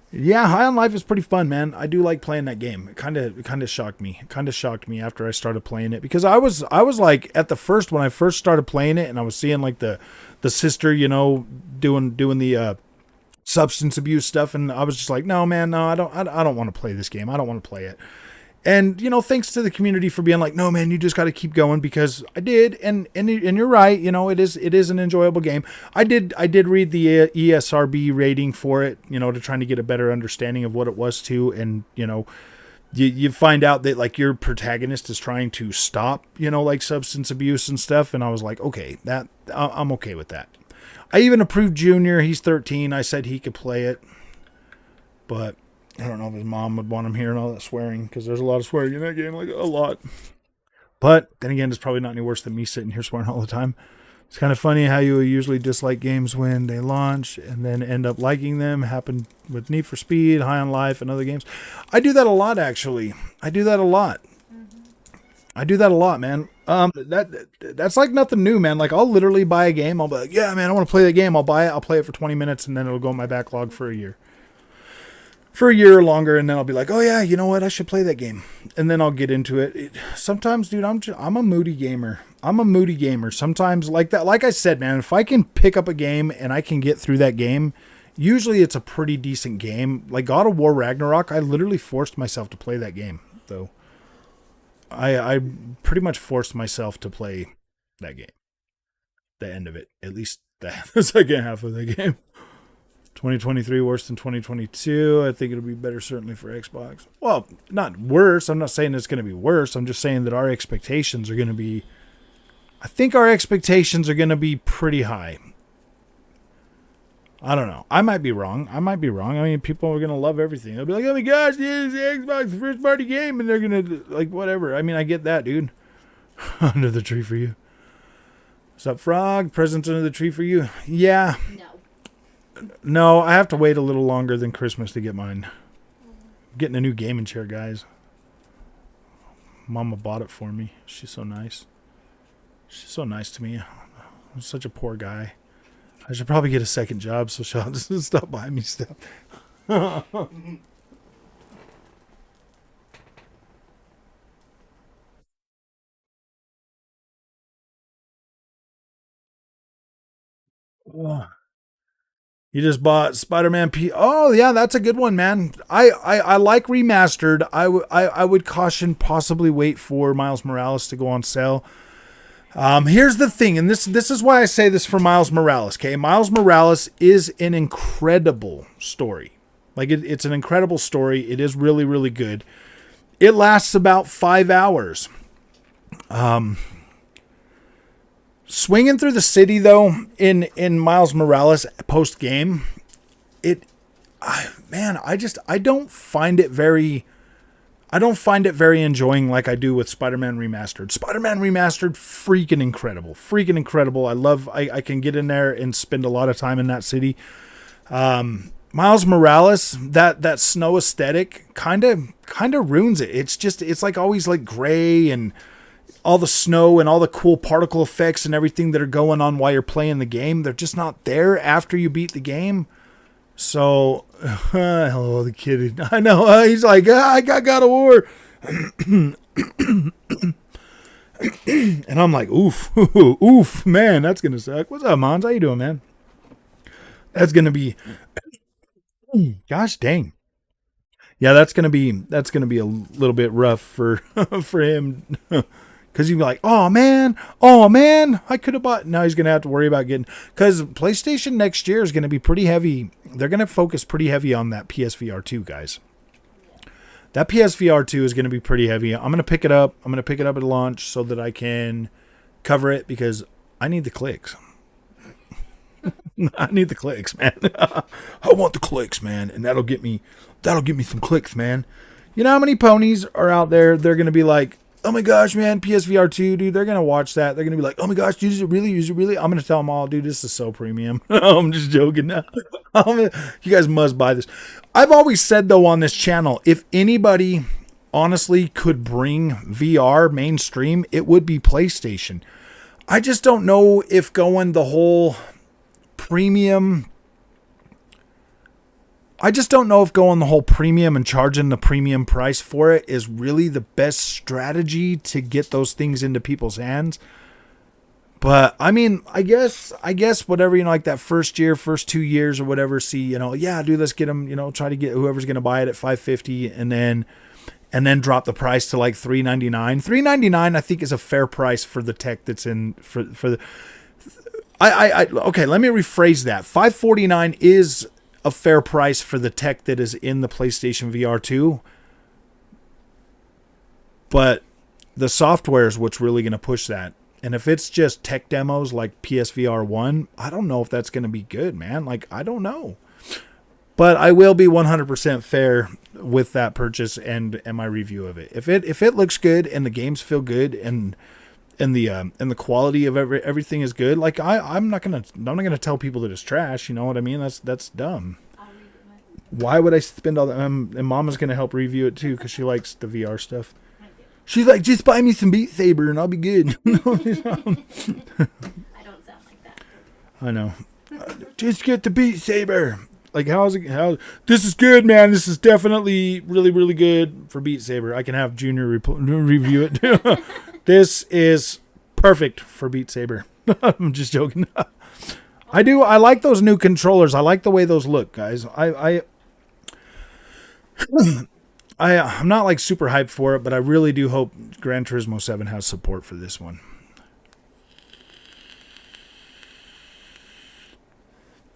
Yeah, High on Life is pretty fun, man. I do like playing that game. It kind of shocked me. It kind of shocked me after I started playing it because I was like at the first when I first started playing it and I was seeing like the sister, doing the substance abuse stuff, and I was just like, no, man, no, I don't want to play this game. I don't want to play it. And thanks to the community for being like, no, man, you just got to keep going, because I did, and you're right. It is an enjoyable game. I did read the ESRB rating for it, to trying to get a better understanding of what it was too, and you find out that like your protagonist is trying to stop, like substance abuse and stuff, and I was like, okay, that I'm okay with that. I even approved Junior. He's 13. I said he could play it, but I don't know if his mom would want him hearing all that swearing, because there's a lot of swearing in that game, like a lot. But then again, it's probably not any worse than me sitting here swearing all the time. It's kind of funny how you usually dislike games when they launch and then end up liking them. Happened with Need for Speed, High on Life, and other games. I do that a lot, actually. I do that a lot. I do that a lot, man. That's like nothing new, man. Like, I'll literally buy a game. I'll be like, yeah, man, I want to play the game. I'll buy it. I'll play it for 20 minutes, and then it'll go in my backlog for a year. For a year or longer, and then I'll be like, oh yeah, you know what? I should play that game. And then I'll get into it. Sometimes, dude, I'm a moody gamer. Sometimes, like that. Like I said, man, if I can pick up a game and I can get through that game, usually it's a pretty decent game. Like God of War Ragnarok, I literally forced myself to play that game, though. I pretty much forced myself to play that game. The end of it. At least the second half of the game. 2023 worse than 2022. I think it'll be better certainly for Xbox. Well, not worse. I'm not saying it's going to be worse. I'm just saying that our expectations are going to be... I think our expectations are going to be pretty high. I don't know. I might be wrong. I mean, people are gonna love everything. They'll be like, "Oh my gosh, this is the Xbox first party game," and they're gonna like whatever. I mean, I get that, dude. Under the tree for you. What's up, Frog? Presents under the tree for you. Yeah. No, I have to wait a little longer than Christmas to get mine. I'm getting a new gaming chair, guys. Mama bought it for me. She's so nice. She's so nice to me. I'm such a poor guy. I should probably get a second job so she'll just stop buying me stuff. You just bought Spider-Man P. Oh yeah, that's a good one, man. I like remastered. I would caution possibly wait for Miles Morales to go on sale. Here's the thing, and this is why I say this for Miles Morales. Okay, Miles Morales is an incredible story. Like it's an incredible story. It is really really good. It lasts about 5 hours. Swinging through the city though in Miles Morales post game, I don't find it very enjoying like I do with Spider-Man Remastered. Spider-Man Remastered, freaking incredible. Freaking incredible. I can get in there and spend a lot of time in that city. Miles Morales, that snow aesthetic kind of ruins it. It's like always like gray and all the snow and all the cool particle effects and everything that are going on while you're playing the game. They're just not there after you beat the game. So, hello, the kid. I know. He's like, I got God of War. And I'm like, oof, oof, man, that's going to suck. What's up, Mons? How you doing, man? That's going to be, gosh dang. Yeah, that's going to be a little bit rough for, for him. Because you'd be like, oh man, I could have bought. Now he's going to have to worry about getting. Because PlayStation next year is going to be pretty heavy. They're going to focus pretty heavy on that PSVR 2, guys. That PSVR 2 is going to be pretty heavy. I'm going to pick it up. I'm going to pick it up at launch so that I can cover it because I need the clicks. I need the clicks, man. I want the clicks, man. And that'll get me some clicks, man. You know how many ponies are out there? They're going to be like, oh my gosh, man, PSVR 2, dude. They're going to watch that. They're going to be like, oh my gosh, dude, is it really? I'm going to tell them all, dude, this is so premium. I'm just joking. You guys must buy this. I've always said, though, on this channel, if anybody honestly could bring VR mainstream, it would be PlayStation. I just don't know if going the whole premium... and charging the premium price for it is really the best strategy to get those things into people's hands. But I mean, I guess whatever, like that first 2 years or whatever, dude, let's get them, try to get whoever's going to buy it at $550 and then drop the price to like $399. $399 I think is a fair price for the tech that's in for the okay, let me rephrase that. $549 is a fair price for the tech that is in the PlayStation VR 2. But the software is what's really going to push that. And if it's just tech demos like PSVR 1, I don't know if that's going to be good, man. Like, I don't know. But I will be 100% fair with that purchase and my review of it. If it looks good and the games feel good and the quality of everything is good, like I'm not gonna tell people that it's trash. You know what I mean? That's dumb. Why would I spend all that? And Mama's gonna help review it too because she likes the VR stuff. She's like, just buy me some Beat Saber and I'll be good.
I don't sound like that.
I know. Just get the Beat Saber. Like, how's it? This is good, man. This is definitely really, really good for Beat Saber. I can have Junior review it too. This is perfect for Beat Saber. I'm just joking. I like those new controllers. I like the way those look, guys. I'm not like super hyped for it, but I really do hope Gran Turismo 7 has support for this one.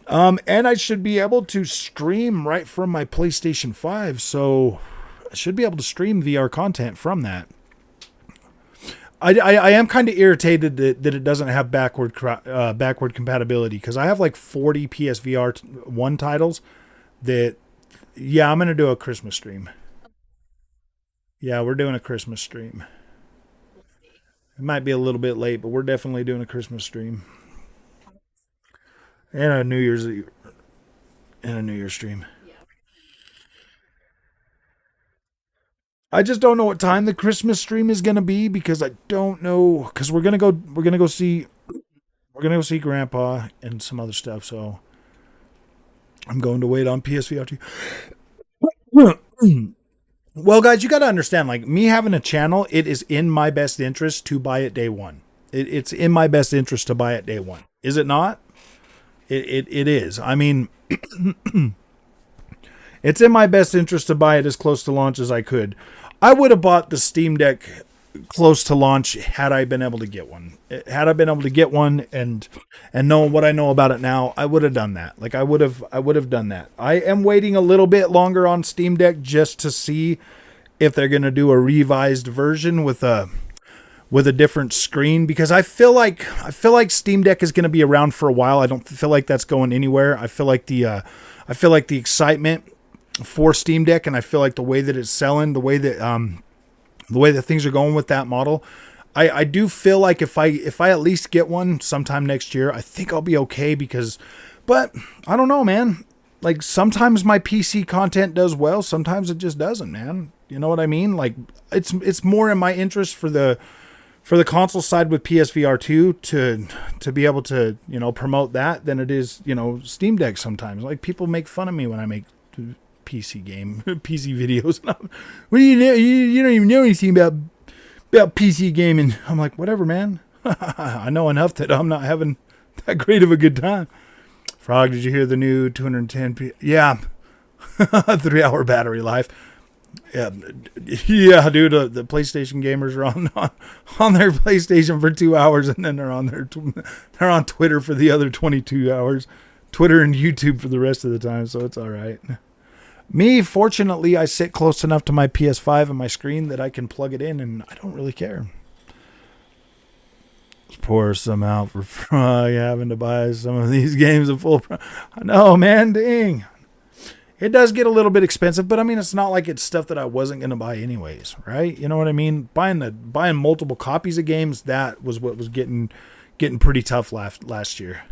And I should be able to stream right from my PlayStation 5, so I should be able to stream VR content from that. I am kind of irritated that it doesn't have backward compatibility because I have like 40 PSVR one titles that yeah I'm gonna do a Christmas stream. Yeah, we're doing a Christmas stream.
We'll see.
It might be a little bit late, but we're definitely doing a Christmas stream and a New Year's and a New Year's stream.
Yeah.
I just don't know what time the Christmas stream is gonna be because I don't know because we're gonna go see Grandpa and some other stuff. So I'm going to wait on PSVR 2. Well, guys, you got to understand, like me having a channel, it is in my best interest to buy it day one. It's in my best interest to buy it day one. Is it not? It is. I mean, it's in my best interest to buy it as close to launch as I could. I would have bought the Steam Deck close to launch had I been able to get one. Had I been able to get one and know what I know about it now, I would have done that. Like I would have done that. I am waiting a little bit longer on Steam Deck just to see if they're going to do a revised version with a different screen because I feel like Steam Deck is going to be around for a while. I don't feel like that's going anywhere. I feel like the excitement for Steam Deck and I feel like the way that it's selling, the way that things are going with that model, I do feel like if I at least get one sometime next year, I think I'll be okay because but I don't know, man. Like sometimes my PC content does well, sometimes it just doesn't, man. You know what I mean? Like it's more in my interest for the console side with PSVR 2 to be able to, you know, promote that than it is, you know, Steam Deck sometimes. Like people make fun of me when I make PC videos. What do you know? You don't even know anything about PC gaming. I'm like, whatever, man. I know enough that I'm not having that great of a good time. Frog, did you hear the new 210? Yeah, 3 hour battery life. Yeah, yeah, dude. The PlayStation gamers are on their PlayStation for 2 hours, and then they're on Twitter for the other 22 hours. Twitter and YouTube for the rest of the time, so it's all right. Me, fortunately, I sit close enough to my PS5 and my screen that I can plug it in, and I don't really care. Let's pour some out for having to buy some of these games at full price. I know, man, dang. It does get a little bit expensive, but I mean, it's not like it's stuff that I wasn't going to buy anyways, right? You know what I mean? Buying multiple copies of games, that was what was getting pretty tough last year.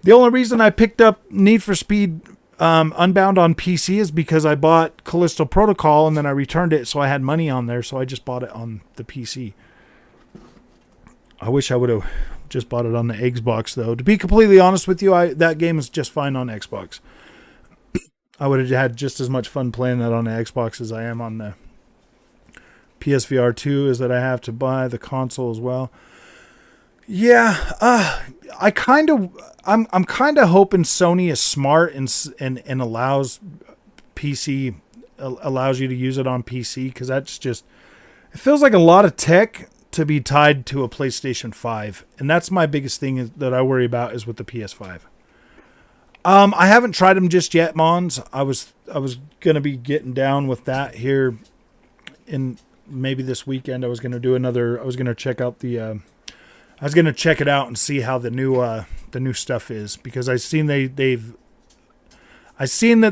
The only reason I picked up Need for Speed Unbound on PC is because I bought Callisto Protocol and then I returned it, so I had money on there, so I just bought it on the PC. I wish I would have just bought it on the Xbox, though. To be completely honest with you, that game is just fine on Xbox. I would have had just as much fun playing that on the Xbox as I am on the PSVR 2, is that I have to buy the console as well. Yeah, I'm kind of hoping Sony is smart and allows you to use it on PC because that's just it feels like a lot of tech to be tied to a PlayStation 5, and that's my biggest thing that I worry about is with the PS5. I haven't tried them just yet, Mons. I was gonna be getting down with that here in maybe this weekend. I was gonna check out I was gonna check it out and see how the new stuff is because I seen that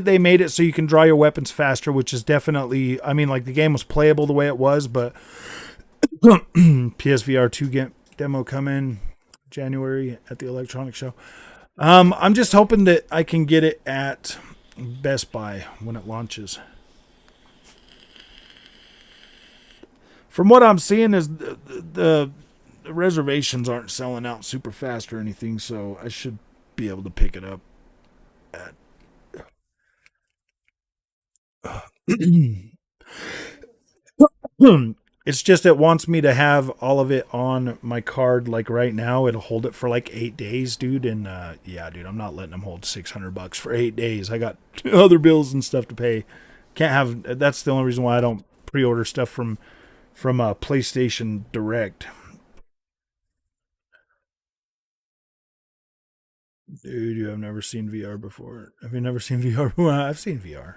they made it so you can draw your weapons faster, which is definitely. I mean, like the game was playable the way it was, but PSVR 2 demo coming January at the Electronic Show. I'm just hoping that I can get it at Best Buy when it launches. From what I'm seeing is the reservations aren't selling out super fast or anything, so I should be able to pick it up at it's just it wants me to have all of it on my card like right now. It'll hold it for like 8 days, dude. And yeah, dude, I'm not letting them hold $600 for 8 days. I got other bills and stuff to pay. Can't have. That's the only reason why I don't pre-order stuff from PlayStation Direct. Dude, you have never seen VR before. Have you never seen VR? Well, I've seen VR.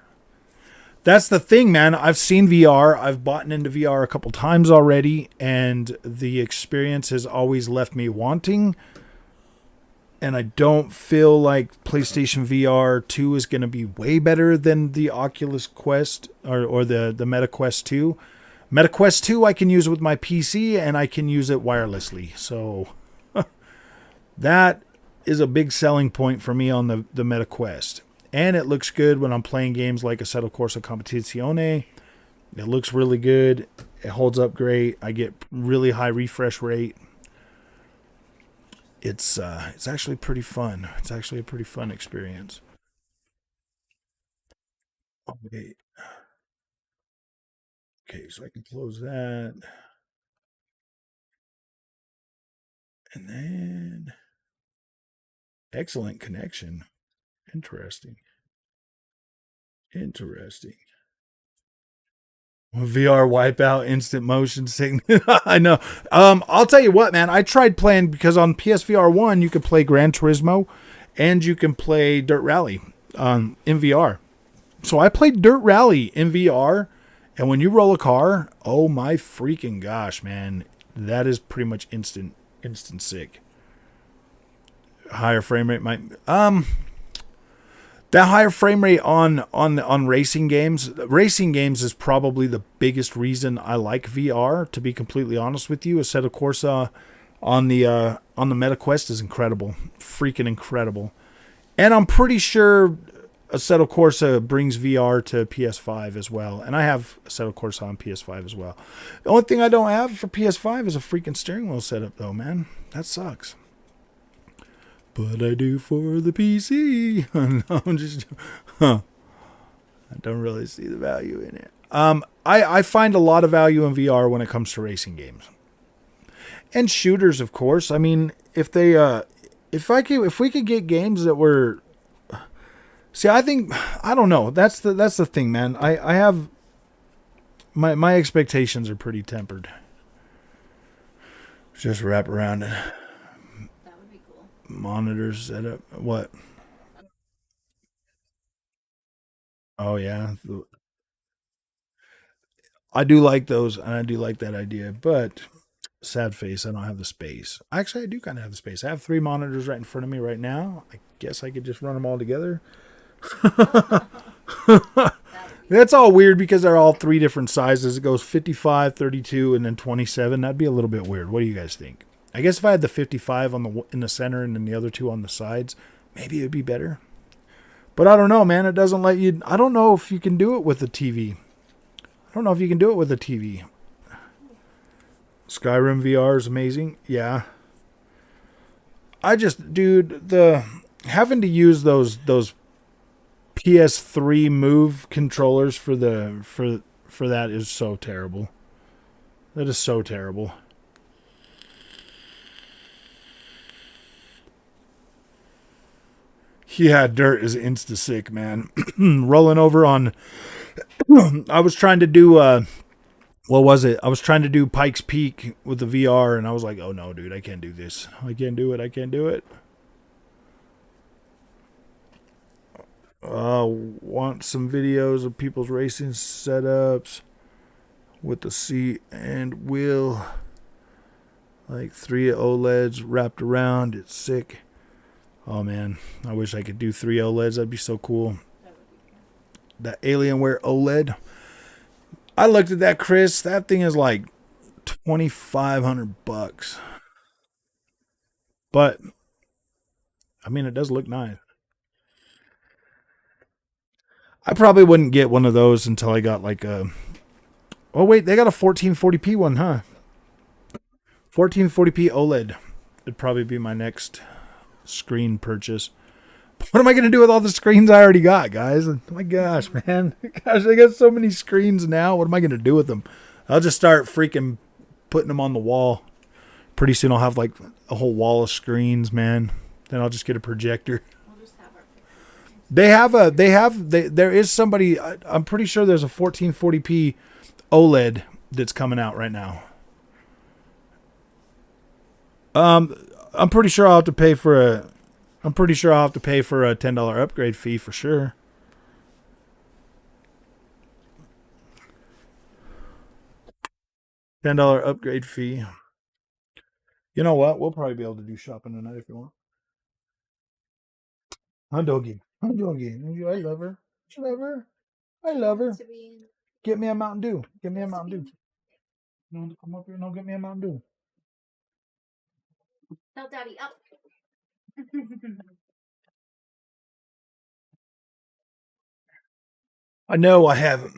That's the thing, man. I've seen VR. I've bought into VR a couple times already, and the experience has always left me wanting. And I don't feel like PlayStation VR 2 is going to be way better than the Oculus Quest or the Meta Quest 2. Meta Quest 2 I can use with my PC and I can use it wirelessly. So that is a big selling point for me on the Meta Quest. And it looks good when I'm playing games like Assetto Corsa Competizione. It looks really good. It holds up great. I get really high refresh rate. It's actually pretty fun. It's actually a pretty fun experience. Okay, okay, so I can close that, and then excellent connection. Interesting. Interesting. VR wipeout, instant motion sickness. I know. I'll tell you what, man. I tried playing because on PSVR 1 you could play Gran Turismo, and you can play Dirt Rally in VR. So I played Dirt Rally in VR, and when you roll a car, oh my freaking gosh, man, that is pretty much instant sick. Higher frame rate might that higher frame rate on racing games. Racing games is probably the biggest reason I like VR. To be completely honest with you, Assetto Corsa on the Meta Quest is incredible, freaking incredible, and I'm pretty sure Assetto Corsa brings VR to PS5 as well, and I have Assetto Corsa on PS5 as well. The only thing I don't have for PS5 is a freaking steering wheel setup, though, man. That sucks. But I do for the PC. No, I'm just, I don't really see the value in it. I find a lot of value in VR when it comes to racing games and shooters, of course. I mean, if we could get games that were, see, I don't know. That's the thing, man. I have my expectations are pretty tempered. Just wrap around it. Monitors set up. What? Oh yeah, I do like those, and I do like that idea. But sad face, I don't have the space. Actually, I do kind of have the space. I have three monitors right in front of me right now. I guess I could just run them all together. That's all weird because they're all three different sizes. It goes 55, 32, and then 27. That'd be a little bit weird. What do you guys think? I guess if I had the 55 in the center and then the other two on the sides, maybe it'd be better. But I don't know, man. It doesn't let you. I don't know if you can do it with a TV. I don't know if you can do it with a TV. Skyrim VR is amazing. Yeah. Dude, the having to use those PS3 Move controllers for that is so terrible. That is so terrible. Yeah, dirt is insta sick, man. Rolling over on. I was trying to do what was it? I was trying to do Pikes Peak with the VR, and I was like, oh no, dude, I can't do this. I can't do it. I can't do it. Want some videos of people's racing setups with the seat and wheel, like 3 OLEDs wrapped around. It's sick. Oh man, I wish I could do 3 OLEDs. That'd be so cool. That Alienware OLED. I looked at that, Chris. That thing is like $2,500. But I mean, it does look nice. I probably wouldn't get one of those until I got like a. Oh wait, they got a 1440p one, huh? 1440p OLED would probably be my next screen purchase. What am I going to do with all the screens I already got, guys? Oh my gosh, man. Gosh, I got so many screens now. What am I going to do with them? I'll just start freaking putting them on the wall. Pretty soon I'll have like a whole wall of screens, man. Then I'll just get a projector. There is somebody, I'm pretty sure there's a 1440p OLED that's coming out right now. I'm pretty sure I'll have to pay for a $10 upgrade fee for sure. $10 upgrade fee. You know what? We'll probably be able to do shopping tonight if you want. Huh, doggy? Huh, doggy? I love her. I love her. I love her.
To be in.
Get me a Mountain Dew. Get me a
Wants to
Mountain
be
Dew. No, come up here. No, get me a Mountain Dew.
Tell Daddy up.
I know I have.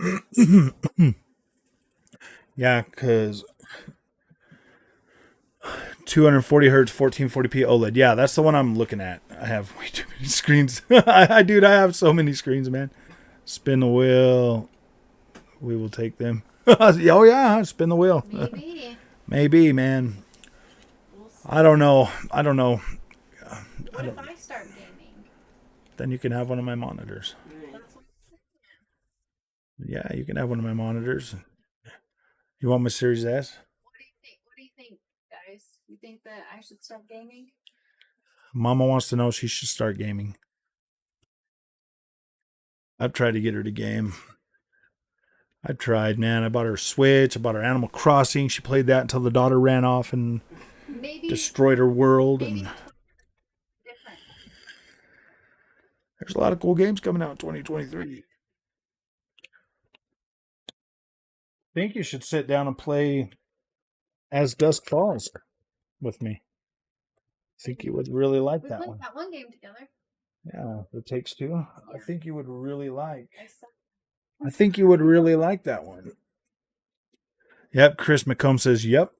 Yeah, because 240 hertz, 1440p OLED. Yeah, that's the one I'm looking at. I have way too many screens. Dude, I have so many screens, man. Spin the wheel. We will take them. Oh yeah, spin the wheel.
Maybe.
Maybe, man.
We'll see.
I don't know. I don't know.
What if I start gaming?
Then you can have one of my monitors.
That's what
Yeah, you can have one of my monitors. You want my Series S?
What do you think? What do you think, guys? You think that I should start gaming?
Mama wants to know if she should start gaming. I've tried to get her to game. I tried, man. I bought her a Switch. I bought her Animal Crossing. She played that until the daughter ran off and
Maybe
destroyed her world.
maybe
And
different.
there's a lot of cool games coming out in 2023. I think you should sit down and play As Dusk Falls with me. I think you would really like
We
that
played
one.
that one game together.
Yeah, It Takes Two. I think you would really like.
I saw.
I think you would really like that one. Yep, Chris McComb says, yep.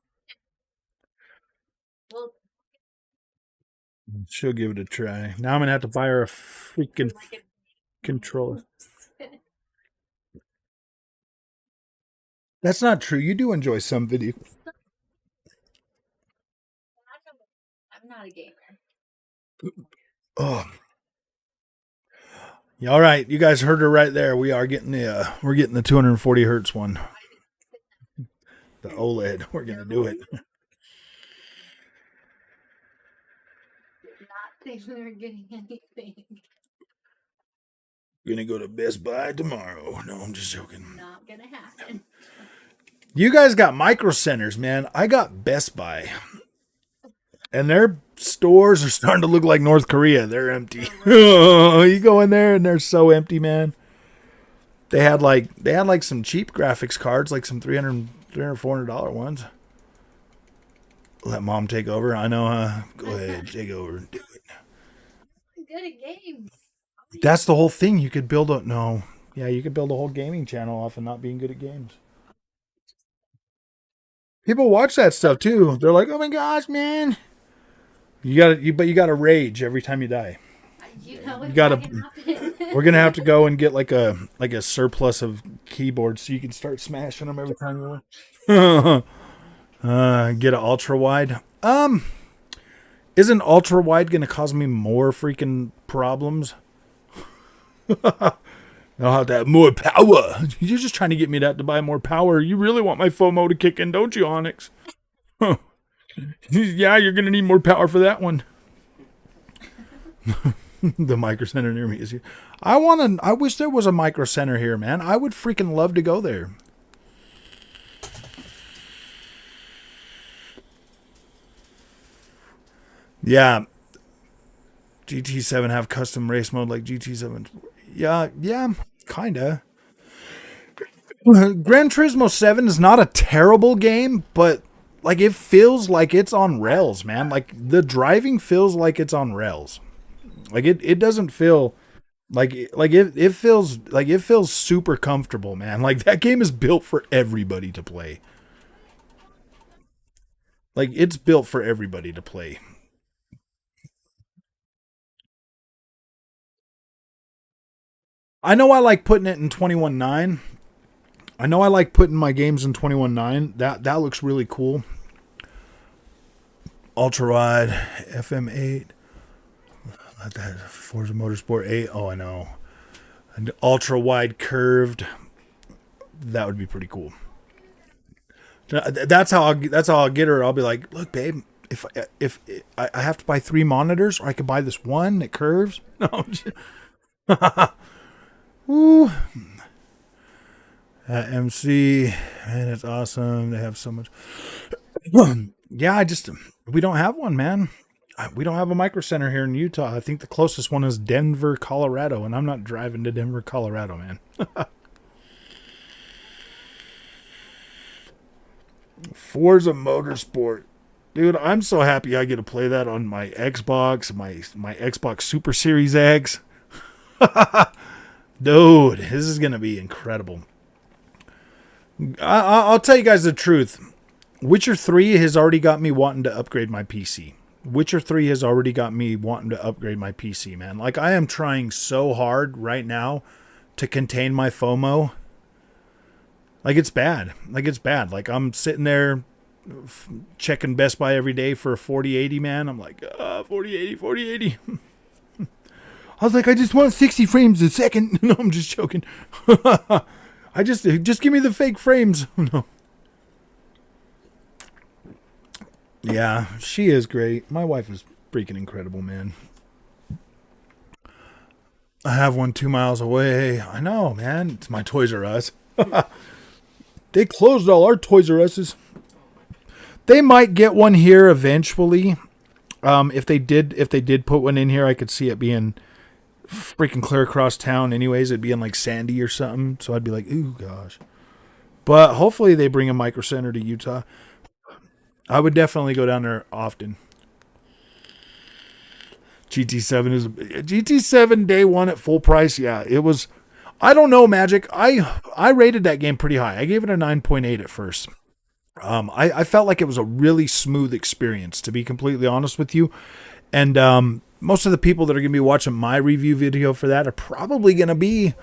Well,
She'll give it a try. Now I'm going to have to buy her a freaking
like it.
controller. That's not true. You do enjoy some video.
I'm not a gamer.
Oh. Yeah, all right, you guys heard her right there. We're getting the 240 hertz one. The OLED. We're going to do it.
Did not think we were getting anything.
We're going to go to Best Buy tomorrow. No, I'm just joking.
Not gonna happen.
You guys got Micro Centers, man. I got Best Buy. And their stores are starting to look like North Korea. They're empty. You go in there and they're so empty, man. They had like some cheap graphics cards, like some $300, $400 ones. Let mom take over. I know, huh? Go ahead, take over. Do it.
I'm good at games.
That's the whole thing. You could build you could build a whole gaming channel off of not being good at games. People watch that stuff too. They're like, "Oh my gosh, man!" But you gotta rage every time you die.
You know,
You gotta. We're gonna have to go and get like a surplus of keyboards so you can start smashing them every time you want. Get an ultra wide. Isn't ultra wide gonna cause me more freaking problems? I'll have to have more power. You're just trying to get me to buy more power. You really want my FOMO to kick in, don't you, Onyx? Yeah, you're going to need more power for that one. The Micro Center near me is here. I wish there was a Micro Center here, man. I would freaking love to go there. Yeah. GT7 have custom race mode like GT7. Yeah, kinda. Gran Turismo 7 is not a terrible game, but like it feels like it's on rails, man. Like the driving feels like it's on rails. Like it doesn't feel it feels super comfortable, man. Like that game is built for everybody to play. Like it's built for everybody to play. I know I like putting it in 21.9. I know I like putting my games in 21.9. That looks really cool. Ultra wide, FM8. That Forza Motorsport 8. Oh, I know. And ultra wide curved. That would be pretty cool. That's how I'll get her. I'll be like, look, babe. If I have to buy 3 monitors, or I could buy this one that curves. No. Ooh. MC, man, it's awesome. They have so much. Yeah, we don't have one, man. We don't have a micro center here in Utah. I think the closest one is Denver, Colorado, and I'm not driving to Denver, Colorado, man. Forza Motorsport. Dude, I'm so happy I get to play that on my Xbox, my Xbox Super Series X. Dude, this is going to be incredible. I'll tell you guys the truth. Witcher 3 has already got me wanting to upgrade my PC. Witcher 3 has already got me wanting to upgrade my PC, man. Like, I am trying so hard right now to contain my FOMO. Like, it's bad. Like, I'm sitting there checking Best Buy every day for a 4080, man. I'm like, 4080. I was like, I just want 60 frames a second. No, I'm just joking. I just give me the fake frames. No. Yeah, she is great. My wife is freaking incredible, man. I have one 2 miles away. I know, man. It's my Toys R Us. They closed all our Toys R Us's. They might get one here eventually. If they did put one in here, I could see it being freaking clear across town. Anyways, it'd be in like Sandy or something. So I'd be like, ooh, gosh. But hopefully they bring a micro center to Utah. I would definitely go down there often. GT7 day one at full price. Yeah, it was. I don't know, Magic. I rated that game pretty high. I gave it a 9.8 at first. I felt like it was a really smooth experience, to be completely honest with you. And most of the people that are going to be watching my review video for that are probably going to be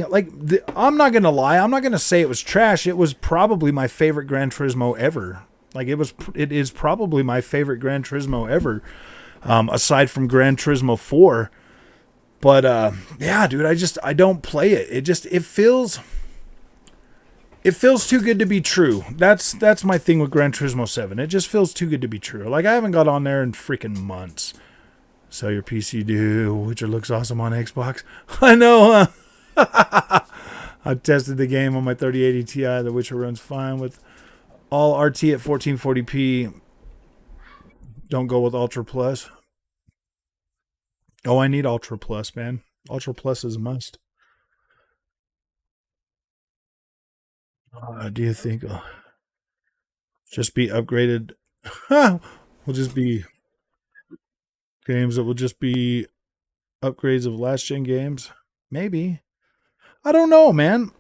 like, I'm not going to lie. I'm not going to say it was trash. It was probably my favorite Gran Turismo ever. Like, it is probably my favorite Gran Turismo ever, aside from Gran Turismo 4. But yeah, dude, I don't play it. It feels too good to be true. That's my thing with Gran Turismo 7. It just feels too good to be true. Like, I haven't got on there in freaking months. Sell your PC, dude. Witcher looks awesome on Xbox. I know, huh? I've tested the game on my 3080 Ti. The Witcher runs fine with all RT at 1440p. Don't go with Ultra Plus. Oh, I need Ultra Plus, man. Ultra Plus is a must. Do you think just be upgraded? Will just be games that will just be upgrades of last gen games? Maybe. I don't know, man.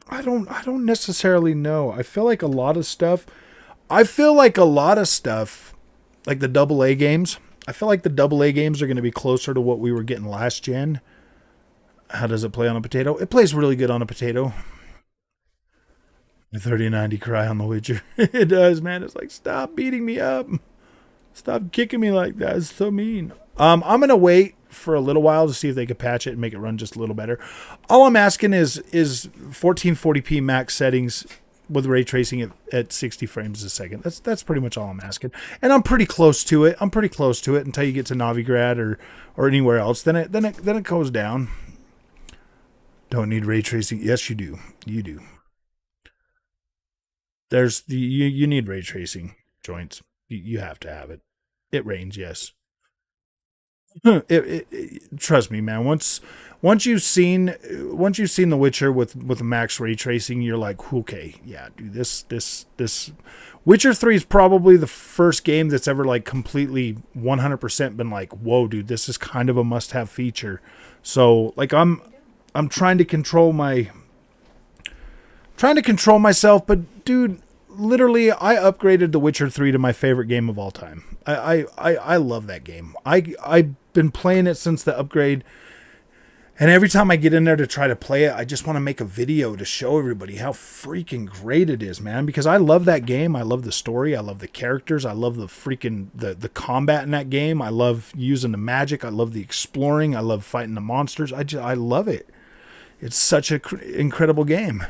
I don't necessarily know. I feel like a lot of stuff. Like the double A games. I feel like the double A games are going to be closer to what we were getting last gen. How does it play on a potato? It plays really good on a potato. The 3090 cry on The Witcher. It does, man. It's like, stop beating me up. Stop kicking me like that. It's so mean. I'm going to wait for a little while to see if they could patch it and make it run just a little better. All I'm asking is 1440p max settings with ray tracing at 60 frames a second. That's pretty much all I'm asking. And I'm pretty close to it. Until you get to Novigrad or anywhere else. Then it goes down. Don't need ray tracing. Yes, you do. You do. You need ray tracing joints. You have to have it. It rains, yes. Trust me, man. Once you've seen The Witcher with max ray tracing, you're like, okay, yeah, dude, this Witcher 3 is probably the first game that's ever like completely 100% been like, whoa, dude, this is kind of a must-have feature. So like I'm trying to control myself, but dude, literally, I upgraded The Witcher 3 to my favorite game of all time. I love that game. I've been playing it since the upgrade, and every time I get in there to try to play it, I just want to make a video to show everybody how freaking great it is, man. Because I love that game. I love the story. I love the characters. I love the combat in that game. I love using the magic. I love the exploring. I love fighting the monsters. I love it. It's such an incredible game.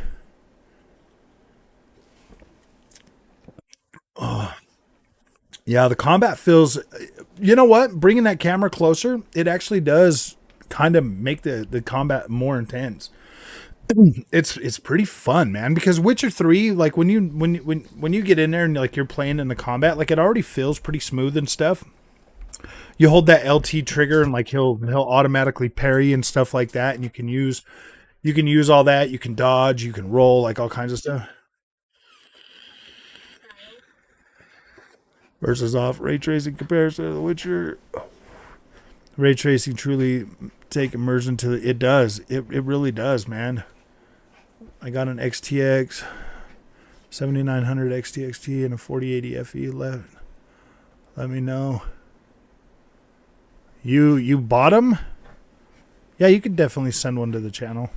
Yeah, the combat feels. You know what? Bringing that camera closer, it actually does kind of make the combat more intense. It's pretty fun, man. Because Witcher 3, like when you get in there and like you're playing in the combat, like it already feels pretty smooth and stuff. You hold that LT trigger and like he'll automatically parry and stuff like that, and you can use all that. You can dodge, you can roll, like all kinds of stuff. Versus off ray tracing comparison to The Witcher. Ray tracing truly take immersion to the, it does. It really does, man. I got an XTX 7900 XTXT and a 4080 FE left. Let me know. You bought them? Yeah, you could definitely send one to the channel.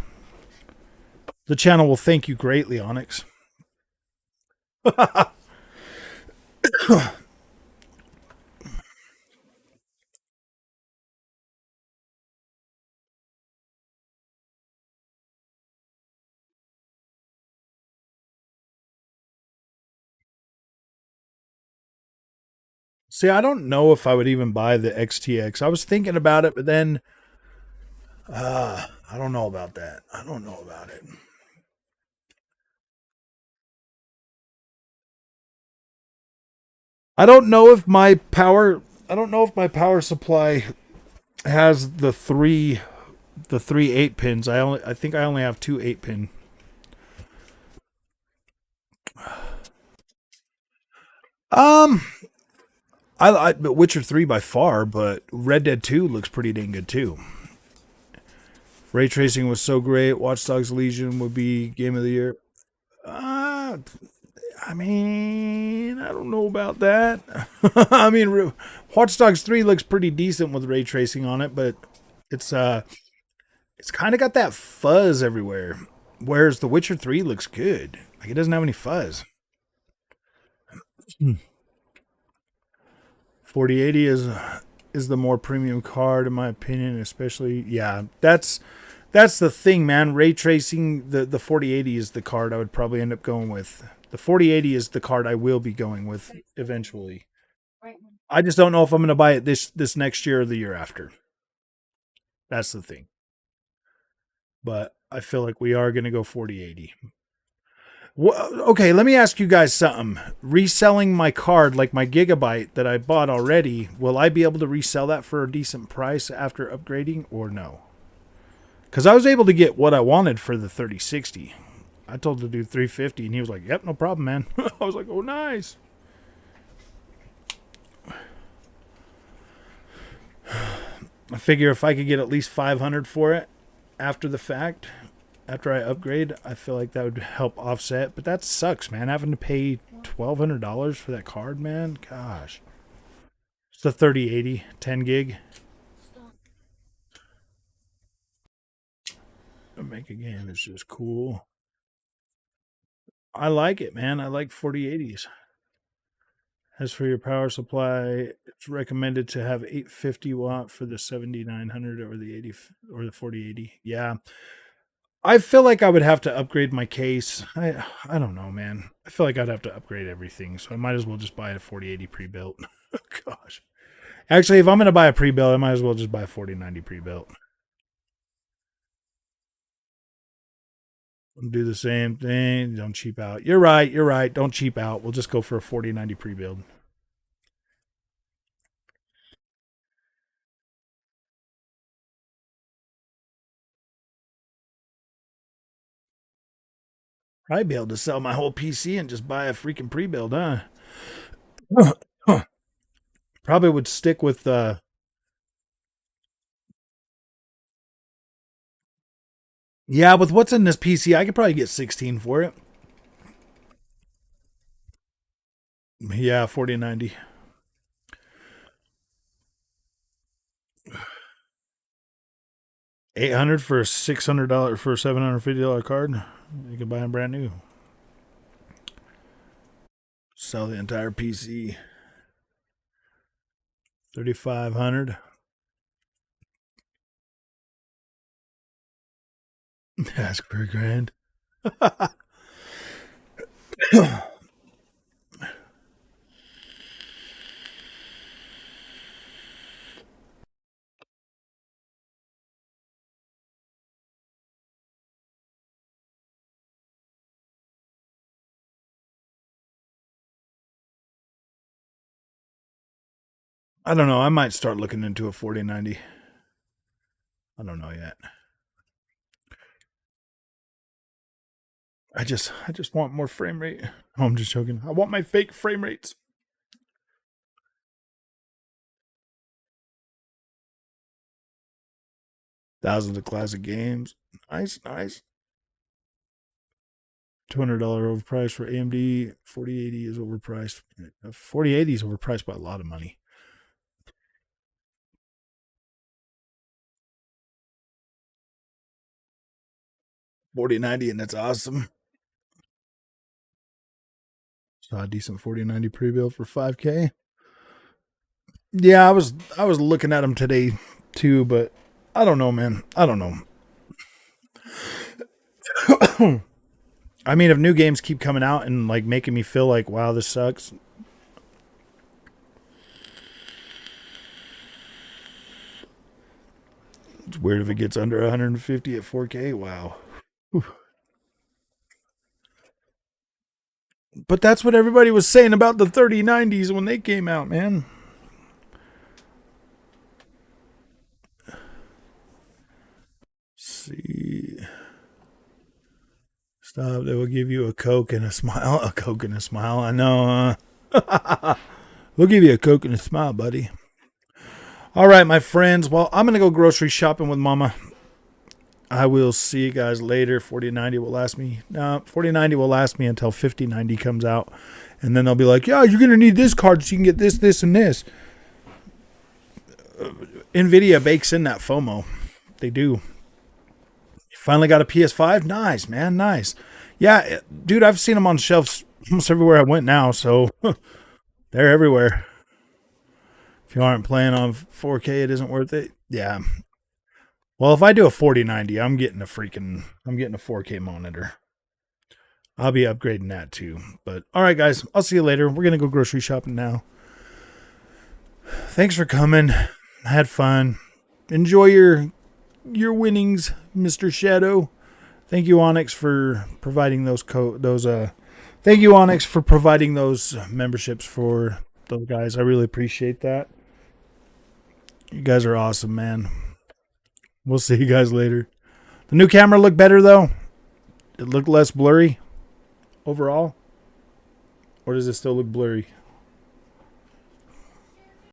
The channel will thank you greatly, Onyx. See, I don't know if I would even buy the XTX. I was thinking about it, but then I don't know about that. I don't know about it. I don't know if my power I don't know if my power supply has the three 8 pins. I think I only have two 8 pin. Um I Witcher 3 by far, but Red Dead 2 looks pretty dang good too. Ray tracing was so great. Watch Dogs Legion would be game of the year. Uh, I mean, I don't know about that. I mean, Watch Dogs 3 looks pretty decent with ray tracing on it, but it's uh it's kind of got that fuzz everywhere. Whereas The Witcher 3 looks good. Like it doesn't have any fuzz. 4080 is the more premium card in my opinion, especially yeah, that's the thing, man. Ray tracing the 4080 is the card I would probably end up going with. The 4080 is the card I will be going with eventually.
Right.
I just don't know if I'm going to buy it this next year or the year after. That's the thing. But I feel like we are going to go 4080. Okay, let me ask you guys something. Reselling my card, like my gigabyte that I bought already, will I be able to resell that for a decent price after upgrading or no? Because I was able to get what I wanted for the 3060. I told the dude 350, and he was like, "Yep, no problem, man." I was like, "Oh, nice." I figure if I could get at least 500 for it after the fact, after I upgrade, I feel like that would help offset. But that sucks, man. Having to pay $1,200 for that card, man. Gosh. It's the 3080, 10 gig.
Stop.
Make a game is just cool. I like it, man. I like 4080s. As for your power supply, it's recommended to have 850 watt for the 7900 or the 80 or the 4080. Yeah. I feel like I would have to upgrade my case. I don't know, man. I feel like I'd have to upgrade everything, so I might as well just buy a 4080 pre-built. Gosh. Actually, if I'm going to buy a pre-built, I might as well just buy a 4090 pre-built. Do the same thing. Don't cheap out. You're right. You're right. Don't cheap out. We'll just go for a 4090 pre-build. I'd be able to sell my whole PC and just buy a freaking pre-build, huh? Probably would stick with yeah, with what's in this PC, I could probably get 16 for it. Yeah, 4090. 800 for a $600 for a $750 card. You can buy them brand new. Sell the entire PC. 3,500. Ask for a grand. I don't know. I might start looking into a 4090. I don't know yet. I just want more frame rate. Oh, I'm just joking. I want my fake frame rates. Thousands of classic games. Nice, nice. $200 overpriced for AMD. 4080 is overpriced. 4080 is overpriced by a lot of money. 4090 and it's awesome. Saw a decent 4090 pre-built for 5K. Yeah, I was looking at them today too, but I don't know, man. I don't know. I mean, if new games keep coming out and like making me feel like, wow, this sucks. It's weird if it gets under 150 at 4K. Wow. But that's what everybody was saying about the 3090s when they came out, man. See. Stop. They will give you a Coke and a smile. A Coke and a smile. I know. We'll give you a Coke and a smile, buddy. All right, my friends. Well, I'm going to go grocery shopping with Mama. I will see you guys later. 4090 will last me. No, 4090 will last me until 5090 comes out. And then they'll be like, yeah, you're going to need this card so you can get this, this, and this. NVIDIA bakes in that FOMO. They do. You finally got a PS5? Nice, man. Nice. Yeah, dude, I've seen them on shelves almost everywhere I went now. So they're everywhere. If you aren't playing on 4K, it isn't worth it. Yeah. Well, if I do a 4090, I'm getting a 4K monitor. I'll be upgrading that too. But all right, guys, I'll see you later. We're gonna go grocery shopping now. Thanks for coming. I had fun. Enjoy your winnings, Mr. Shadow. Thank you, Onyx, for providing thank you, Onyx, for providing those memberships for those guys. I really appreciate that. You guys are awesome, man. We'll see you guys later. The new camera looked better, though. It looked less blurry overall. Or does it still look blurry?